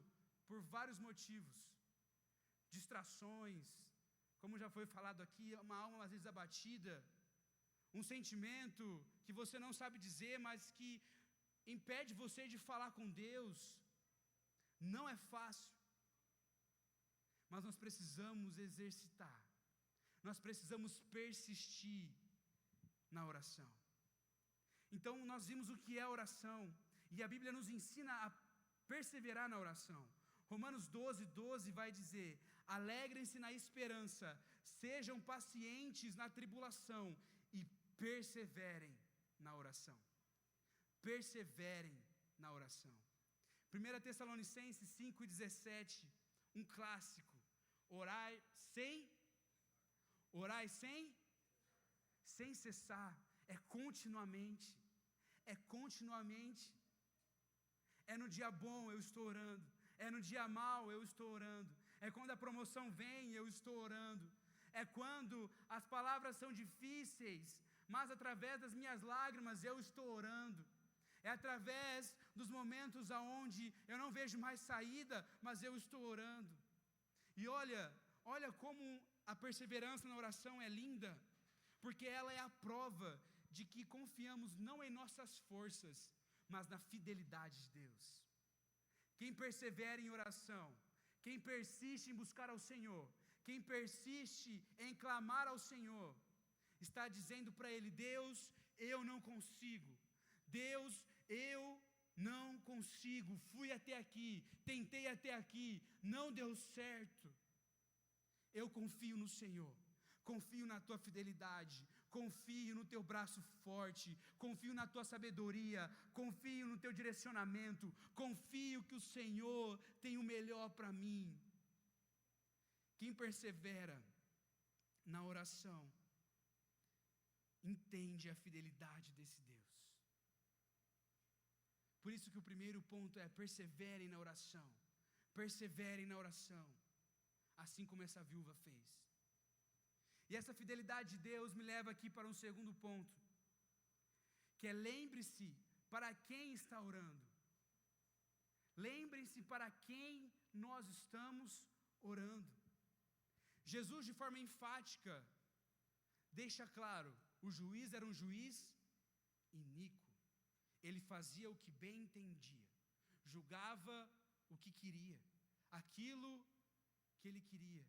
Speaker 3: por vários motivos. Distrações, como já foi falado aqui, uma alma às vezes abatida, um sentimento que você não sabe dizer, mas que impede você de falar com Deus. Não é fácil. Mas nós precisamos exercitar. Nós precisamos persistir na oração. Então nós vimos o que é oração. E a Bíblia nos ensina a perseverar na oração. Romanos 12:12 vai dizer: alegrem-se na esperança, sejam pacientes na tribulação e perseverem na oração. Perseverem na oração. 1 Tessalonicenses 5:17, um clássico. Orai sem cessar. É continuamente. É continuamente. É no dia bom eu estou orando. É no dia mau eu estou orando. É quando a promoção vem eu estou orando. É quando as palavras são difíceis, mas através das minhas lágrimas eu estou orando. É através dos momentos aonde eu não vejo mais saída, mas eu estou orando. E olha como a perseverança na oração é linda, porque ela é a prova de que confiamos não em nossas forças, mas na fidelidade de Deus. Quem persevera em oração, quem persiste em buscar ao Senhor, quem persiste em clamar ao Senhor, está dizendo para Ele: Deus, eu não consigo. Deus, eu não consigo. Fui até aqui, tentei até aqui, não deu certo. Eu confio no Senhor, confio na Tua fidelidade, confio no Teu braço forte, confio na Tua sabedoria, confio no Teu direcionamento, confio que o Senhor tem o melhor para mim. Quem persevera na oração, entende a fidelidade desse Deus. Por isso que o primeiro ponto é: perseverem na oração. Perseverem na oração, assim como essa viúva fez. E essa fidelidade de Deus me leva aqui para um segundo ponto, que é: lembre-se para quem está orando. Lembrem-se para quem nós estamos orando. Jesus, de forma enfática, deixa claro: o juiz era um juiz iníquo. Ele fazia o que bem entendia, julgava o que queria, aquilo que ele queria.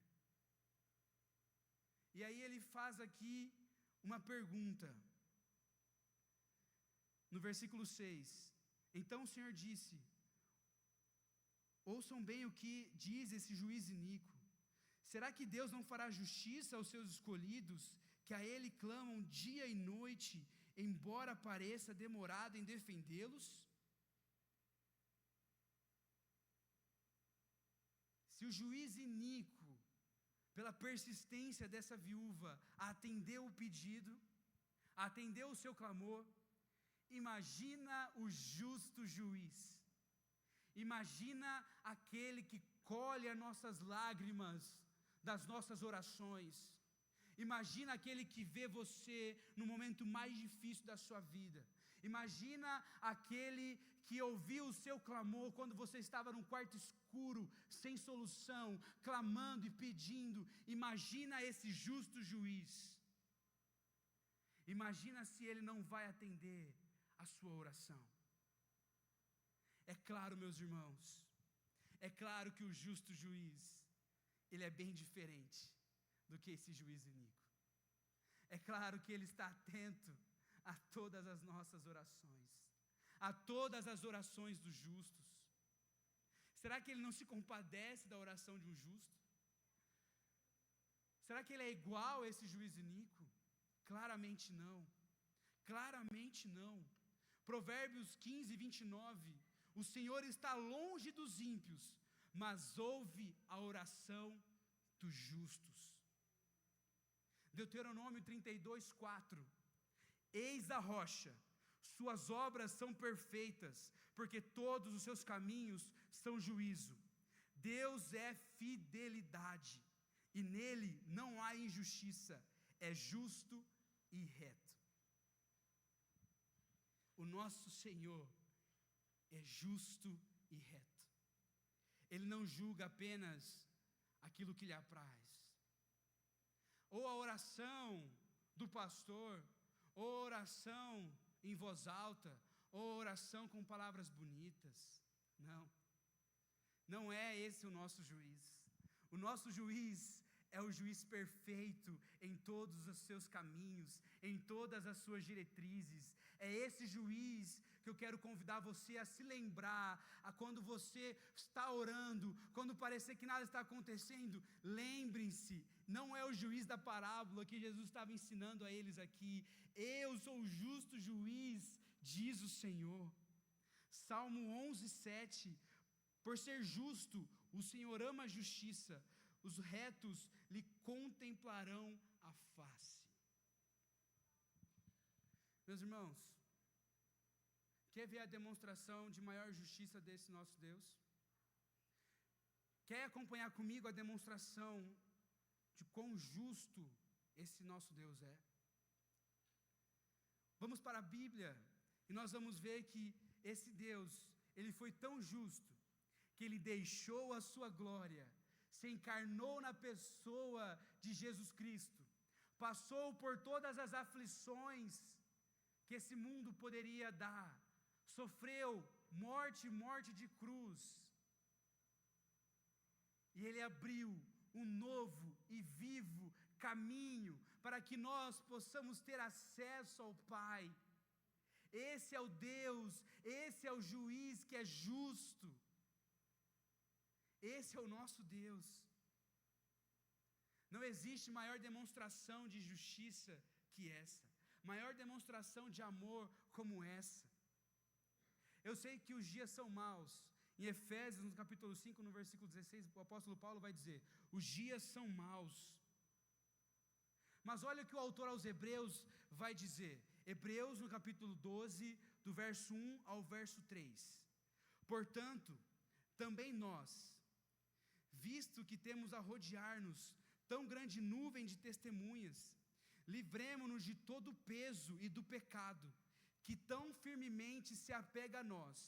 Speaker 3: E aí ele faz aqui uma pergunta, no versículo 6: então o Senhor disse: ouçam bem o que diz esse juiz iníquo. Será que Deus não fará justiça aos seus escolhidos, que a Ele clamam dia e noite, embora pareça demorado em defendê-los? Se o juiz iníquo, pela persistência dessa viúva, atendeu o pedido, atendeu o seu clamor, imagina o justo juiz, imagina aquele que colhe as nossas lágrimas das nossas orações, imagina aquele que vê você no momento mais difícil da sua vida, imagina aquele que ouviu o seu clamor quando você estava num quarto escuro, sem solução, clamando e pedindo. Imagina esse justo juiz, imagina se ele não vai atender a sua oração. É claro, meus irmãos, é claro que o justo juiz, ele é bem diferente do que esse juiz iníquo. É claro que ele está atento a todas as nossas orações, a todas as orações dos justos. Será que ele não se compadece da oração de um justo? Será que ele é igual a esse juiz iníquo? Claramente não, claramente não. Provérbios 15, 29, o Senhor está longe dos ímpios, mas ouve a oração dos justos. Deuteronômio 32, 4, eis a rocha, suas obras são perfeitas, porque todos os seus caminhos são juízo. Deus é fidelidade, e nele não há injustiça, é justo e reto. O nosso Senhor é justo e reto. Ele não julga apenas aquilo que lhe apraz. Ou a oração do pastor, ou a oração em voz alta, ou a oração com palavras bonitas. Não, não é esse o nosso juiz. O nosso juiz é o juiz perfeito em todos os seus caminhos, em todas as suas diretrizes. É esse juiz que eu quero convidar você a se lembrar, a quando você está orando, quando parecer que nada está acontecendo, lembrem-se, não é o juiz da parábola que Jesus estava ensinando a eles aqui. Eu sou o justo juiz, diz o Senhor. Salmo 11, 7, por ser justo, o Senhor ama a justiça, os retos lhe contemplarão a face. Meus irmãos, quer ver a demonstração de maior justiça desse nosso Deus? Quer acompanhar comigo a demonstração de quão justo esse nosso Deus é? Vamos para a Bíblia e nós vamos ver que esse Deus, ele foi tão justo que ele deixou a sua glória, se encarnou na pessoa de Jesus Cristo, passou por todas as aflições que esse mundo poderia dar, sofreu morte de cruz, e ele abriu um novo e vivo caminho para que nós possamos ter acesso ao Pai. Esse é o Deus, esse é o juiz que é justo. Esse é o nosso Deus. Não existe maior demonstração de justiça que essa, maior demonstração de amor como essa. Eu sei que os dias são maus. Em Efésios, no capítulo 5, no versículo 16, o apóstolo Paulo vai dizer: os dias são maus. Mas olha o que o autor aos Hebreus vai dizer. Hebreus, no capítulo 12, do verso 1 ao verso 3. Portanto, também nós, visto que temos a rodear-nos tão grande nuvem de testemunhas, livremo-nos de todo o peso e do pecado, que tão firmemente se apega a nós,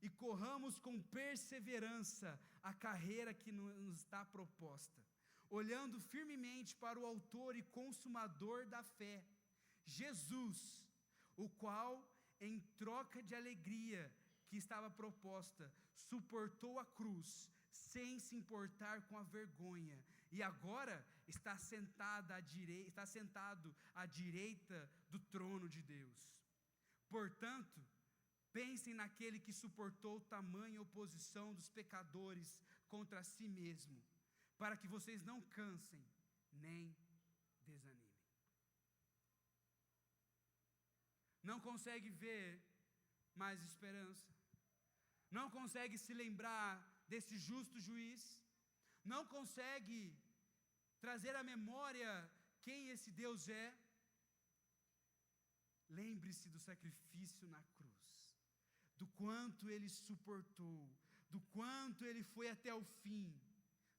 Speaker 3: e corramos com perseverança a carreira que nos está proposta, olhando firmemente para o autor e consumador da fé, Jesus, o qual, em troca de alegria que estava proposta, suportou a cruz, sem se importar com a vergonha, e agora está sentado à direita do trono de Deus. Portanto, pensem naquele que suportou tamanha oposição dos pecadores contra si mesmo, para que vocês não cansem nem desanimem. Não consegue ver mais esperança? Não consegue se lembrar desse justo juiz? Não consegue trazer à memória quem esse Deus é? Lembre-se do sacrifício na cruz, do quanto ele suportou, do quanto ele foi até o fim,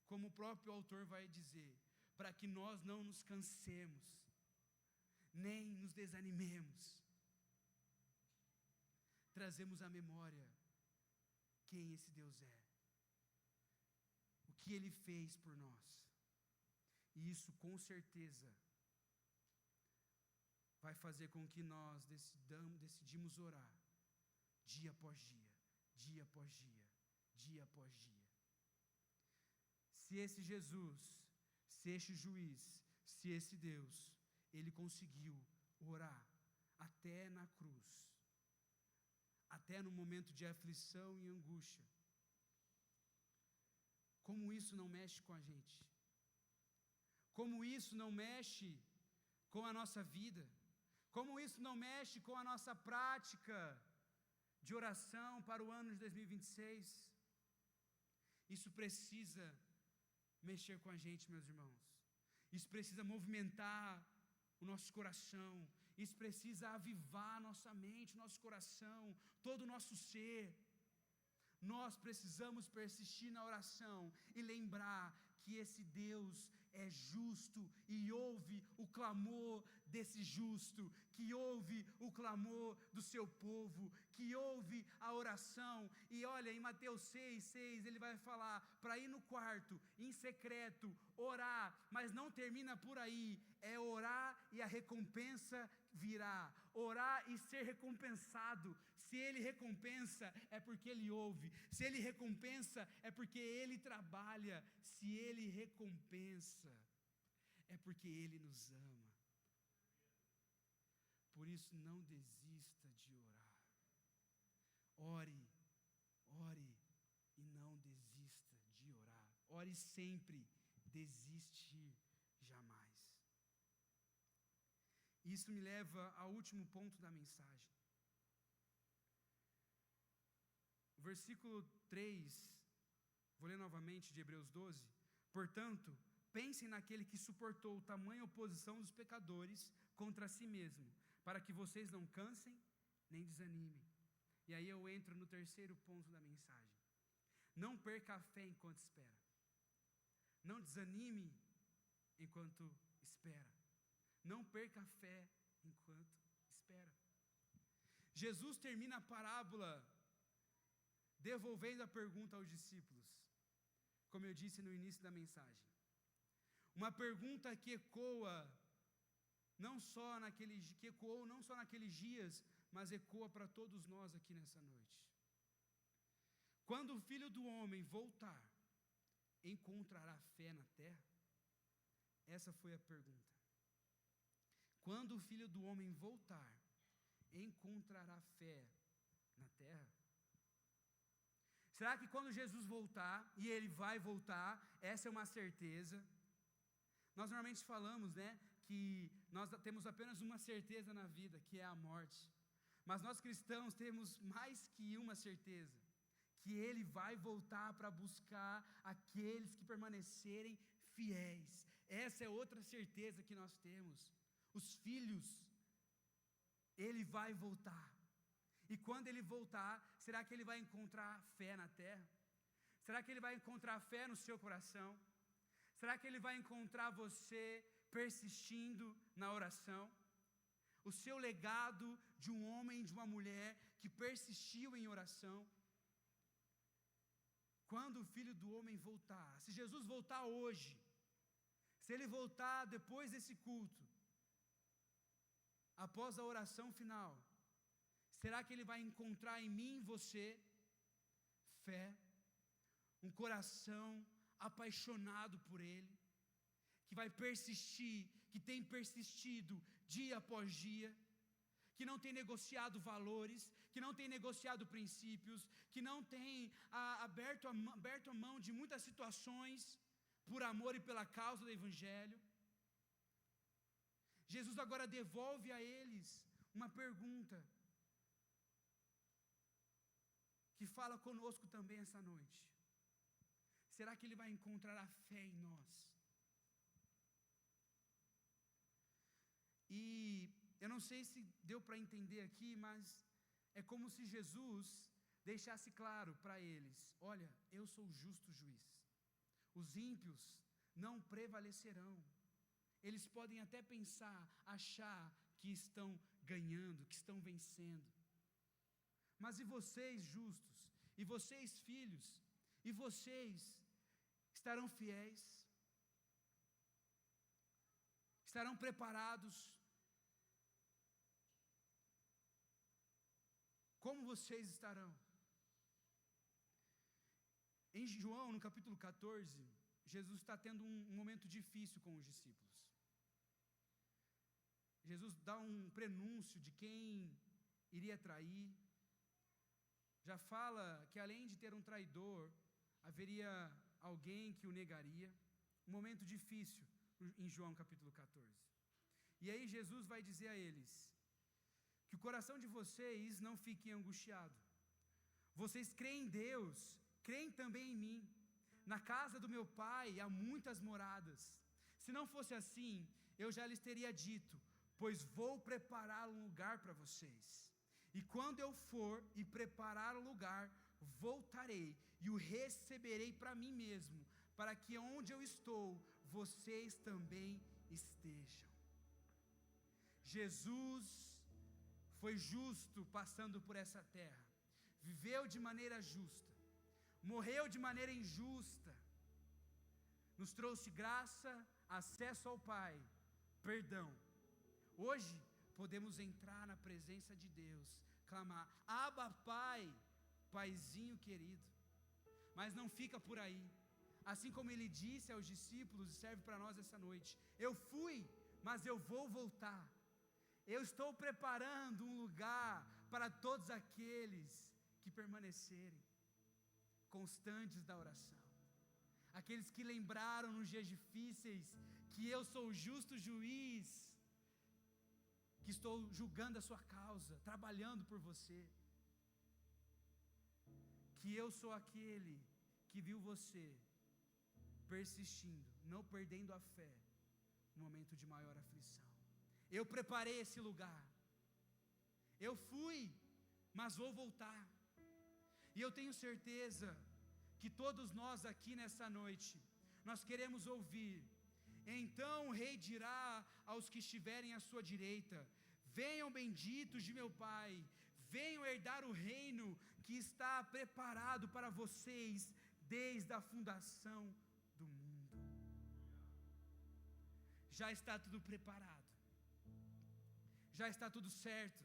Speaker 3: como o próprio autor vai dizer, para que nós não nos cansemos, nem nos desanimemos. Trazemos à memória quem esse Deus é, o que ele fez por nós, e isso com certeza vai fazer com que nós decidimos orar, dia após dia, dia após dia, dia após dia. Se esse Jesus, se este juiz, se esse Deus, ele conseguiu orar até na cruz, até no momento de aflição e angústia, como isso não mexe com a gente? Como isso não mexe com a nossa vida? Como isso não mexe com a nossa prática de oração para o ano de 2026? Isso precisa mexer com a gente, meus irmãos. Isso precisa movimentar o nosso coração. Isso precisa avivar nossa mente, nosso coração, todo o nosso ser. Nós precisamos persistir na oração e lembrar que esse Deus é justo e ouve o clamor desse justo, que ouve o clamor do seu povo, que ouve a oração. E olha, em Mateus 6:6 ele vai falar para ir no quarto, em secreto, orar, mas não termina por aí, é orar e a recompensa virá, orar e ser recompensado. Se ele recompensa, é porque ele ouve. Se ele recompensa, é porque ele trabalha. Se ele recompensa, é porque ele nos ama. Por isso, não desista de orar. Ore, ore e não desista de orar. Ore sempre, desistir jamais. Isso me leva ao último ponto da mensagem. O versículo 3, vou ler novamente de Hebreus 12. Portanto, pensem naquele que suportou tamanha oposição dos pecadores contra si mesmo, para que vocês não cansem nem desanimem. E aí eu entro no terceiro ponto da mensagem. Não perca a fé enquanto espera. Não desanime enquanto espera. Não perca a fé enquanto espera. Jesus termina a parábola devolvendo a pergunta aos discípulos, como eu disse no início da mensagem. Uma pergunta que ecoou não só naqueles dias, mas ecoa para todos nós aqui nessa noite. Quando o Filho do Homem voltar, encontrará fé na terra? Essa foi a pergunta. Quando o Filho do Homem voltar, encontrará fé na terra? Será que quando Jesus voltar, e ele vai voltar, essa é uma certeza? Nós normalmente falamos, que nós temos apenas uma certeza na vida, que é a morte. Mas nós cristãos temos mais que uma certeza, que ele vai voltar para buscar aqueles que permanecerem fiéis. Essa é outra certeza que nós temos. Os filhos, ele vai voltar. E quando ele voltar, será que ele vai encontrar fé na terra? Será que ele vai encontrar fé no seu coração? Será que ele vai encontrar você persistindo na oração? O seu legado de um homem e de uma mulher que persistiu em oração? Quando o Filho do Homem voltar, se Jesus voltar hoje, se ele voltar depois desse culto, após a oração final, será que ele vai encontrar em mim e você fé, um coração apaixonado por ele, que vai persistir, que tem persistido dia após dia, que não tem negociado valores, que não tem negociado princípios, que não tem aberto a mão de muitas situações por amor e pela causa do Evangelho. Jesus agora devolve a eles uma pergunta que fala conosco também essa noite. Será que ele vai encontrar a fé em nós? E eu não sei se deu para entender aqui, mas é como se Jesus deixasse claro para eles: olha, eu sou o justo juiz. Os ímpios não prevalecerão. Eles podem até pensar, achar que estão ganhando, que estão vencendo. Mas e vocês, justos? E vocês, filhos? E vocês estarão fiéis? Estarão preparados? Como vocês estarão? Em João, no capítulo 14, Jesus está tendo um momento difícil com os discípulos. Jesus dá um prenúncio de quem iria trair. Já fala que além de ter um traidor, haveria alguém que o negaria. Um momento difícil em João capítulo 14. E aí Jesus vai dizer a eles que o coração de vocês não fique angustiado. Vocês creem em Deus, creem também em mim. Na casa do meu Pai há muitas moradas. Se não fosse assim, eu já lhes teria dito, pois vou preparar um lugar para vocês. E quando eu for e preparar o lugar, voltarei e o receberei para mim mesmo, para que onde eu estou, vocês também estejam. Jesus foi justo passando por essa terra, viveu de maneira justa, morreu de maneira injusta, nos trouxe graça, acesso ao Pai, perdão. Hoje podemos entrar na presença de Deus, clamar, Abba Pai, Paizinho querido. Mas não fica por aí. Assim como ele disse aos discípulos, e serve para nós essa noite: eu fui, mas eu vou voltar. Eu estou preparando um lugar para todos aqueles que permanecerem constantes da oração. Aqueles que lembraram nos dias difíceis que eu sou o justo juiz, que estou julgando a sua causa, trabalhando por você. Que eu sou aquele que viu você persistindo, não perdendo a fé no momento de maior aflição. Eu preparei esse lugar. Eu fui, mas vou voltar. E eu tenho certeza que todos nós aqui nessa noite, nós queremos ouvir: então o rei dirá aos que estiverem à sua direita: venham benditos de meu Pai, venham herdar o reino que está preparado para vocês desde a fundação do mundo. Já está tudo preparado, já está tudo certo,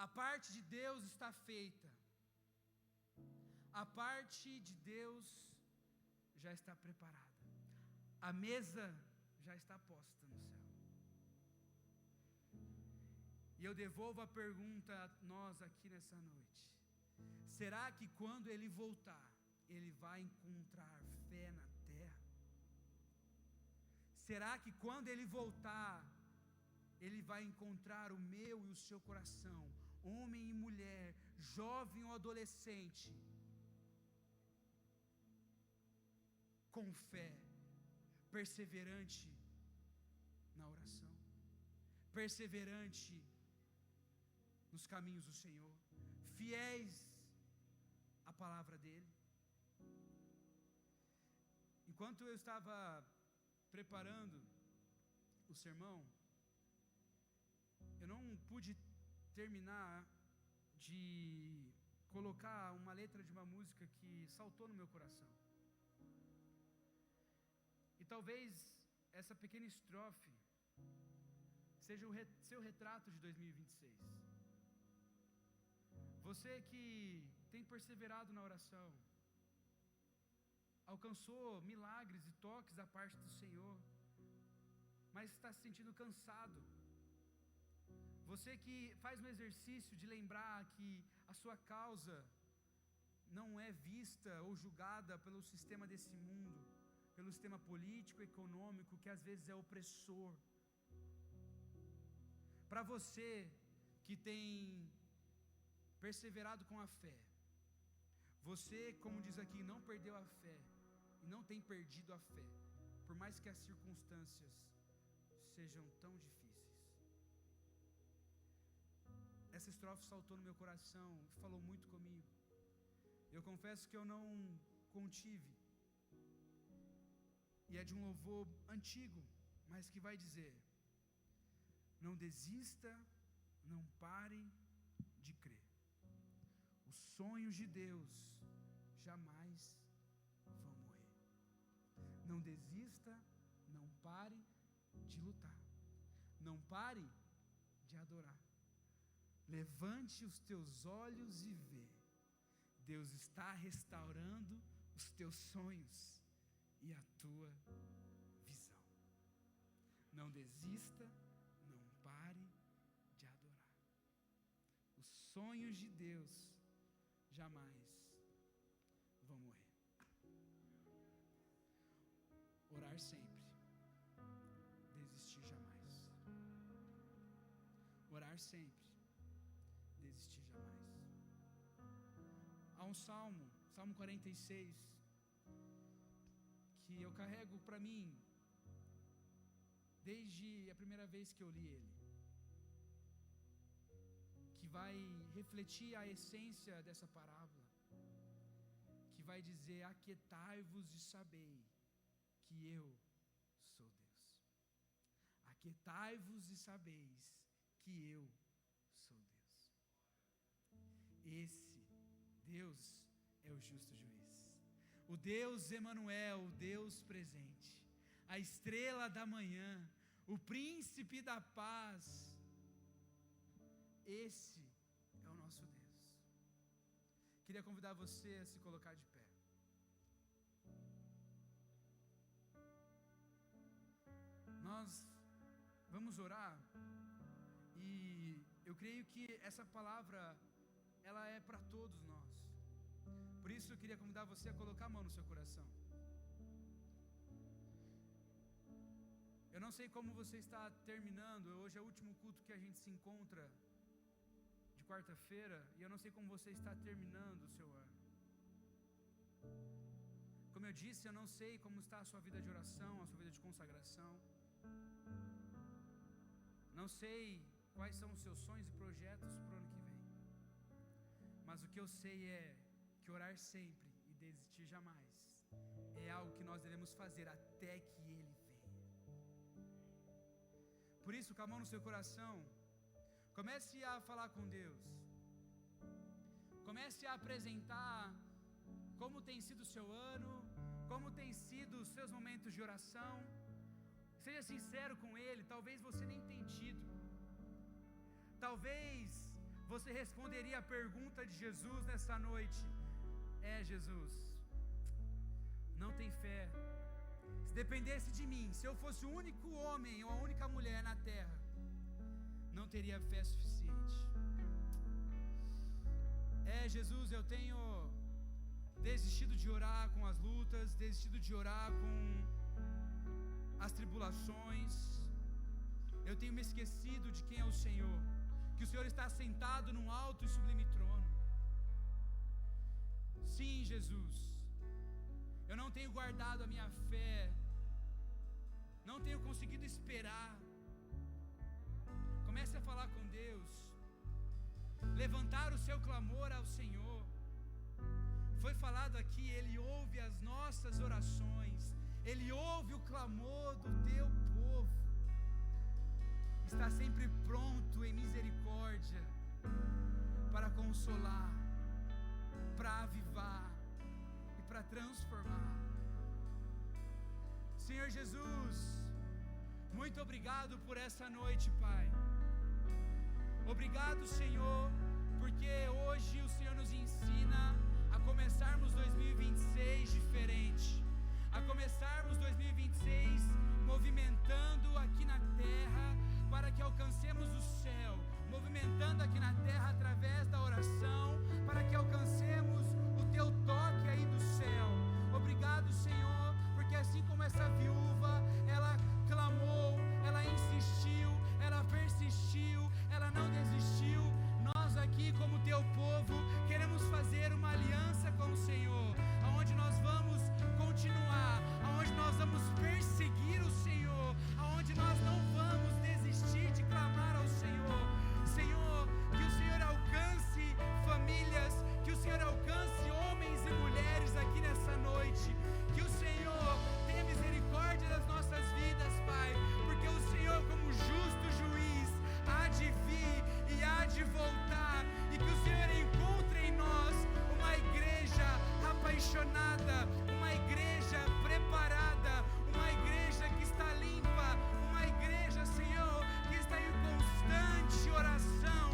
Speaker 3: a parte de Deus está feita, a parte de Deus já está preparada, a mesa já está posta no céu. E eu devolvo a pergunta a nós aqui nessa noite: será que quando Ele voltar, Ele vai encontrar fé na terra? Será que quando Ele voltar, Ele vai encontrar o meu e o seu coração, homem e mulher, jovem ou adolescente, com fé, perseverante na oração, perseverante nos caminhos do Senhor, fiéis à palavra dEle? Enquanto eu estava preparando o sermão, eu não pude terminar de colocar uma letra de uma música que saltou no meu coração. E talvez essa pequena estrofe seja o seu retrato de 2026. Você que tem perseverado na oração, alcançou milagres e toques da parte do Senhor, mas está se sentindo cansado. Você que faz um exercício de lembrar que a sua causa não é vista ou julgada pelo sistema desse mundo, pelo sistema político, econômico, que às vezes é opressor. Para você que tem perseverado com a fé, você, como diz aqui, não perdeu a fé e não tem perdido a fé, por mais que as circunstâncias sejam tão difíceis. Essa estrofe saltou no meu coração, falou muito comigo. Eu confesso que eu não contive, e é de um louvor antigo, mas que vai dizer: não desista, não pare de crer. Os sonhos de Deus jamais vão morrer. Não desista, não pare de lutar. Não pare de adorar. Levante os teus olhos e vê. Deus está restaurando os teus sonhos e a tua visão. Não desista, não pare de adorar. Os sonhos de Deus jamais vão morrer. Orar sempre, desistir jamais. Orar sempre, desistir jamais. Há um salmo, Salmo 46, que eu carrego para mim desde a primeira vez que eu li ele, que vai refletir a essência dessa parábola, que vai dizer: aquietai-vos e sabei que eu sou Deus. Aquietai-vos e sabeis que eu sou Deus. Esse Deus é o justo juiz, o Deus Emanuel, o Deus presente, a estrela da manhã, o príncipe da paz. Esse é o nosso Deus. Queria convidar você a se colocar de pé. Nós vamos orar, e eu creio que essa palavra, ela é para todos nós. Por isso eu queria convidar você a colocar a mão no seu coração. Eu não sei como você está terminando. Hoje é o último culto que a gente se encontra de quarta-feira, e eu não sei como você está terminando o seu ano. Como eu disse, eu não sei como está a sua vida de oração, a sua vida de consagração. Não sei quais são os seus sonhos e projetos para o ano que vem. Mas o que eu sei é que orar sempre e desistir jamais é algo que nós devemos fazer até que Ele venha. Por isso, com a mão no seu coração, comece a falar com Deus. Comece a apresentar como tem sido o seu ano, como tem sido os seus momentos de oração. Seja sincero com Ele. Talvez você nem tenha tido. Talvez você responderia a pergunta de Jesus nessa noite: Jesus, não tem fé. Se dependesse de mim, se eu fosse o único homem ou a única mulher na terra, não teria fé suficiente. Jesus, eu tenho desistido de orar com as lutas, desistido de orar com as tribulações. Eu tenho me esquecido de quem é o Senhor, que o Senhor está sentado num alto e sublime trono. Sim, Jesus, eu não tenho guardado a minha fé, não tenho conseguido esperar. Comece a falar com Deus, levantar o seu clamor ao Senhor. Foi falado aqui, Ele ouve as nossas orações, Ele ouve o clamor do teu povo, está sempre pronto em misericórdia para consolar, para avivar e para transformar. Senhor Jesus, Muito obrigado por essa noite, Pai. Obrigado, Senhor, porque hoje o Senhor nos ensina a começarmos 2026 diferente, a começarmos 2026 movimentando aqui na terra para que alcancemos o céu, movimentando aqui na terra através da oração para que alcancemos o Teu toque aí do céu. Obrigado, Senhor, porque assim como essa viúva, ela clamou, ela insistiu, ela persistiu, ela não desistiu. Nós aqui, como Teu povo, queremos fazer uma aliança com o Senhor, aonde nós vamos continuar, aonde nós vamos perseguir o Senhor, aonde nós não vamos desistir de clamar ao Senhor. Senhor, que o Senhor alcance famílias, que o Senhor alcance homens e mulheres aqui nessa noite, que o Senhor tenha misericórdia das nossas vidas, Pai, porque o Senhor, como justo juiz, há de vir e há de voltar, e que o Senhor encontre em nós uma igreja apaixonada, uma igreja preparada, uma igreja que está limpa, uma igreja, Senhor, que está em constante oração,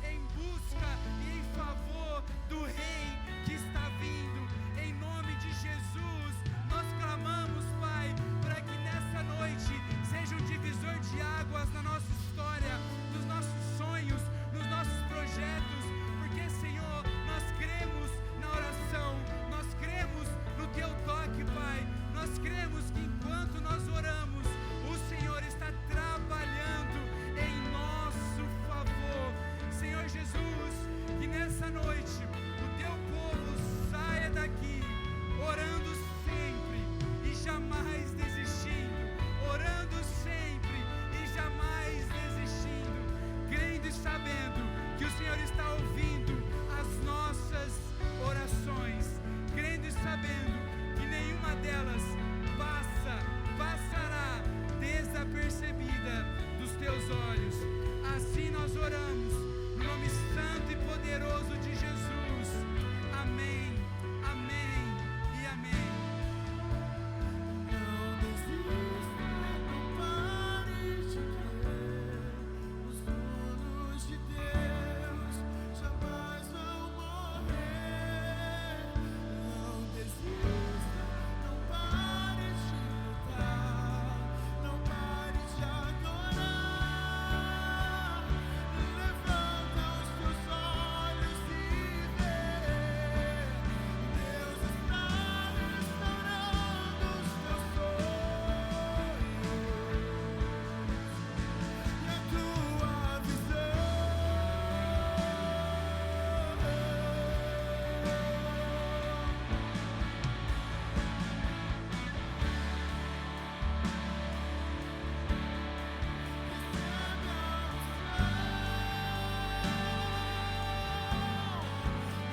Speaker 3: em busca e em favor do Rei que está vindo. Em nome de Jesus, nós clamamos, Pai, para que nessa noite seja um divisor de águas na nossa história, nos nossos sonhos, nos nossos projetos, porque, Senhor, nós cremos na oração, nós cremos no Teu toque, Pai, nós cremos que enquanto nós oramos, o Senhor está trabalhando em nosso favor. Senhor Jesus, que nessa noite o Teu povo saia daqui orando sempre e jamais desistindo, orando sempre e jamais desistindo, crendo e sabendo que o Senhor está ouvindo as nossas orações, crendo e sabendo que nenhuma delas passará desapercebida dos Teus olhos. Assim nós oramos, no nome santo e poderoso de Jesus. Amém, amém e amém.
Speaker 1: Não desista, não pare de crer. Os donos de Deus jamais vão morrer. Não desista, não pare de lutar, não pare de adorar. Levanta os teus olhos e vê. Deus está restaurando os teus sonhos e a tua visão.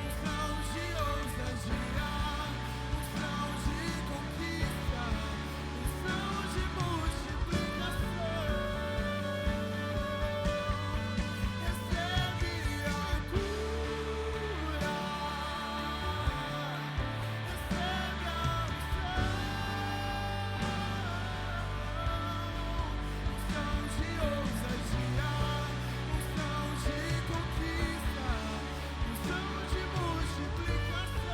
Speaker 1: Unção de ousadia, unção de conquista, unção de multiplicação. Recebe a cura, recebe a unção de ousadia, unção de conquista, unção de multiplicação.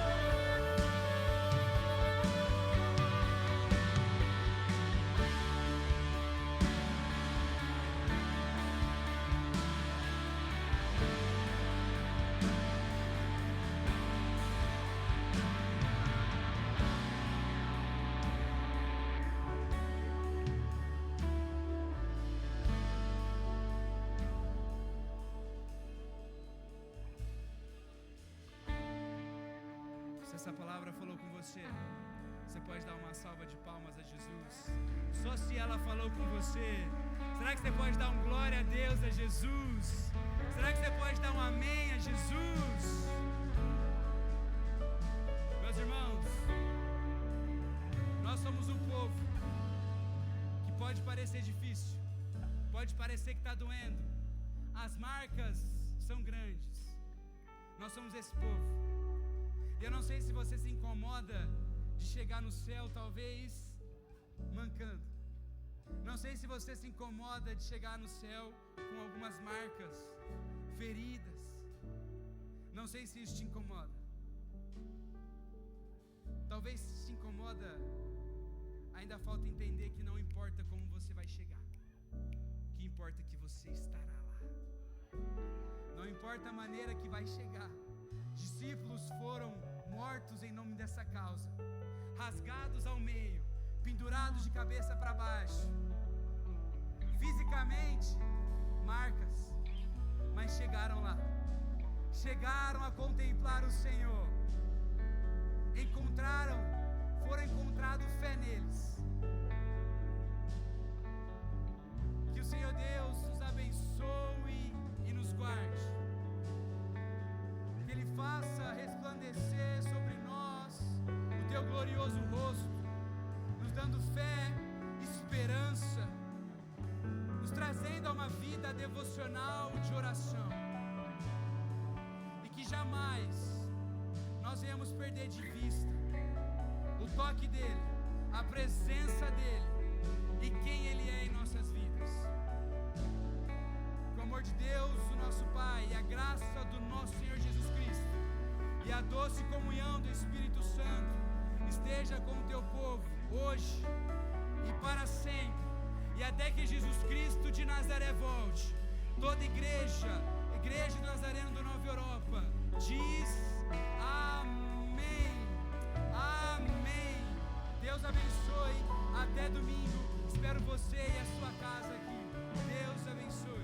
Speaker 3: Se essa palavra falou com você, você pode dar uma salva de palmas a Jesus. Só se ela falou com você, será que você pode dar um glória a Deus a Jesus? Será que você pode dar um amém a Jesus? Meus irmãos, nós somos um povo que pode parecer difícil, pode parecer que está doendo, as marcas são grandes, nós somos esse povo. E eu não sei se você se incomoda de chegar no céu talvez mancando. Não sei se você se incomoda de chegar no céu com algumas marcas, feridas. Não sei se isso te incomoda. Talvez se incomoda, ainda falta entender que não importa como você vai chegar. O que importa é que você estará lá. Não importa a maneira que vai chegar. Discípulos foram mortos em nome dessa causa, rasgados ao meio, pendurados de cabeça para baixo, fisicamente, marcas, mas chegaram lá, chegaram a contemplar o Senhor, foram encontrado fé neles. Que o Senhor Deus nos abençoe e nos guarde, que Ele faça resplandecer sobre nós o Teu glorioso rosto, nos dando fé, esperança, nos trazendo a uma vida devocional de oração, e que jamais nós venhamos perder de vista o toque dEle, a presença dEle e quem Ele é em nossas vidas. Que o amor de Deus, o nosso Pai, e a graça do nosso Senhor Jesus Cristo e a doce comunhão do Espírito Santo esteja com o Teu povo hoje e para sempre, e até que Jesus Cristo de Nazaré volte. Toda igreja do Nazareno do Nova Europa diz amém, amém. Deus abençoe, até domingo, espero você e a sua casa aqui. Deus abençoe.